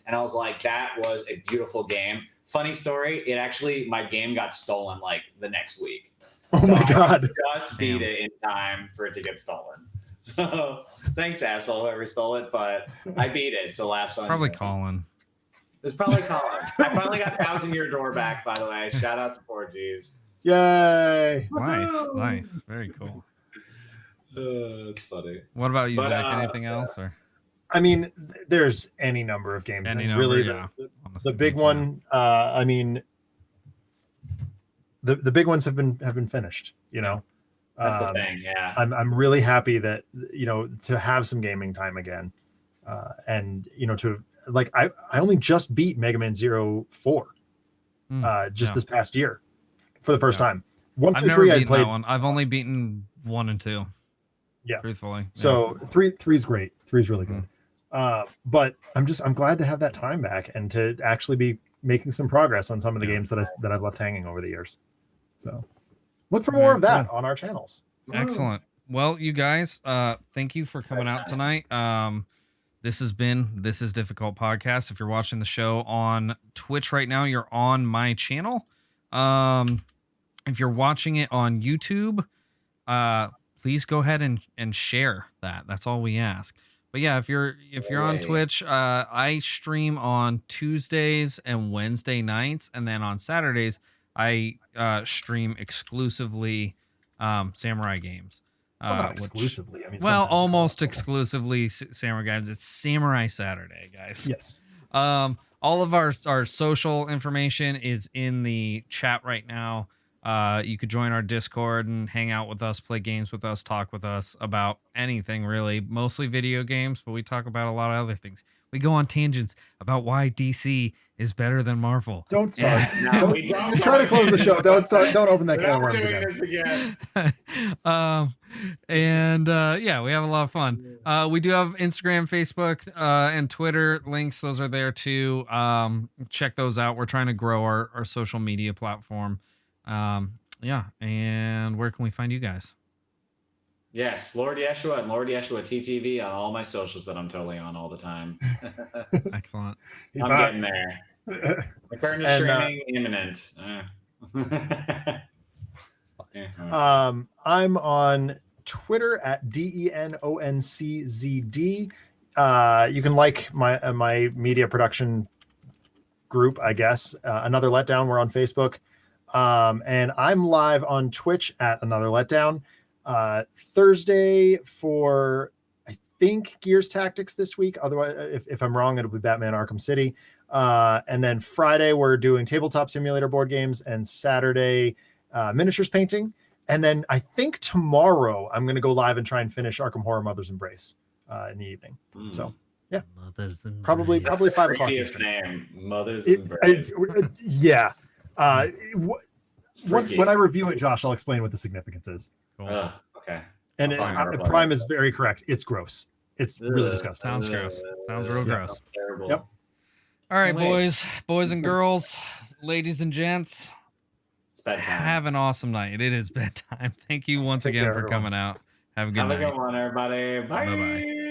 And I was like, that was a beautiful game. Funny story, my game got stolen like the next week. Oh my God! I just beat it in time for it to get stolen. So thanks, asshole, whoever stole it. But I beat it, so laughs on Probably you. Colin. It's probably Colin. I finally got 1,000 Year Door back, by the way. Shout out to 4Gs. Yay! Nice, very cool. It's funny. What about you, Zach? Anything else? Or I mean, there's any number of games. Any and number, really, yeah. the big one. I mean, the big ones have been finished. You know, That's the thing. Yeah. I'm really happy that to have some gaming time again, and to like I only just beat Mega Man 04, this past year, for the first time. 1 I've through never 3 I beaten played. that one. I've only beaten 1 and 2. Yeah, truthfully. So 3's great. 3's really good. But I'm glad to have that time back and to actually be making some progress on some of the games that I've left hanging over the years. So look for more of that on our channels. Excellent. Well, you guys, thank you for coming out tonight. This is Difficult Podcast. If you're watching the show on Twitch right now, you're on my channel. If you're watching it on YouTube, please go ahead and share that. That's all we ask. But yeah, if you're on Twitch, I stream on Tuesdays and Wednesday nights, and then on Saturdays I stream exclusively samurai games. Not exclusively. I mean, almost exclusively samurai games. It's Samurai Saturday, guys. Yes. All of our social information is in the chat right now. You could join our Discord and hang out with us, play games with us, talk with us about anything, really. Mostly video games, but we talk about a lot of other things. We go on tangents about why DC is better than Marvel. Don't start. No, we don't. Try to close the show. Don't start. Don't open that can of worms again. Yeah, we have a lot of fun. We do have Instagram, Facebook, and Twitter links. Those are there too. Check those out. We're trying to grow our social media platform. Yeah, and where can we find you guys? Yes, Lord Yeshua and Lord Yeshua TTV on all my socials that I'm totally on all the time. Excellent. I'm getting there. Return to streaming imminent. I'm on Twitter at DENONCZD. You can like my media production group, I guess. Another Letdown. We're on Facebook. And I'm live on Twitch at Another Letdown. Thursday for, I think, Gears Tactics this week. Otherwise, if I'm wrong, it'll be Batman Arkham City. And then Friday, we're doing Tabletop Simulator board games. And Saturday, miniatures painting. And then I think tomorrow, I'm going to go live and try and finish Arkham Horror Mother's Embrace in the evening. So, yeah. Mother's Embrace. Probably 5 o'clock. Name, Mother's Embrace. Yeah. When I review it, Josh, I'll explain what the significance is. Cool. Okay. And Prime is very correct. It's gross. It's really disgusting. Sounds gross. Sounds real gross. Terrible. Yep. All right, boys and girls, ladies and gents. It's bedtime. Have an awesome night. It is bedtime. Thank you once again for coming out. Have a good night. Have a good one, everybody. Bye. Bye-bye.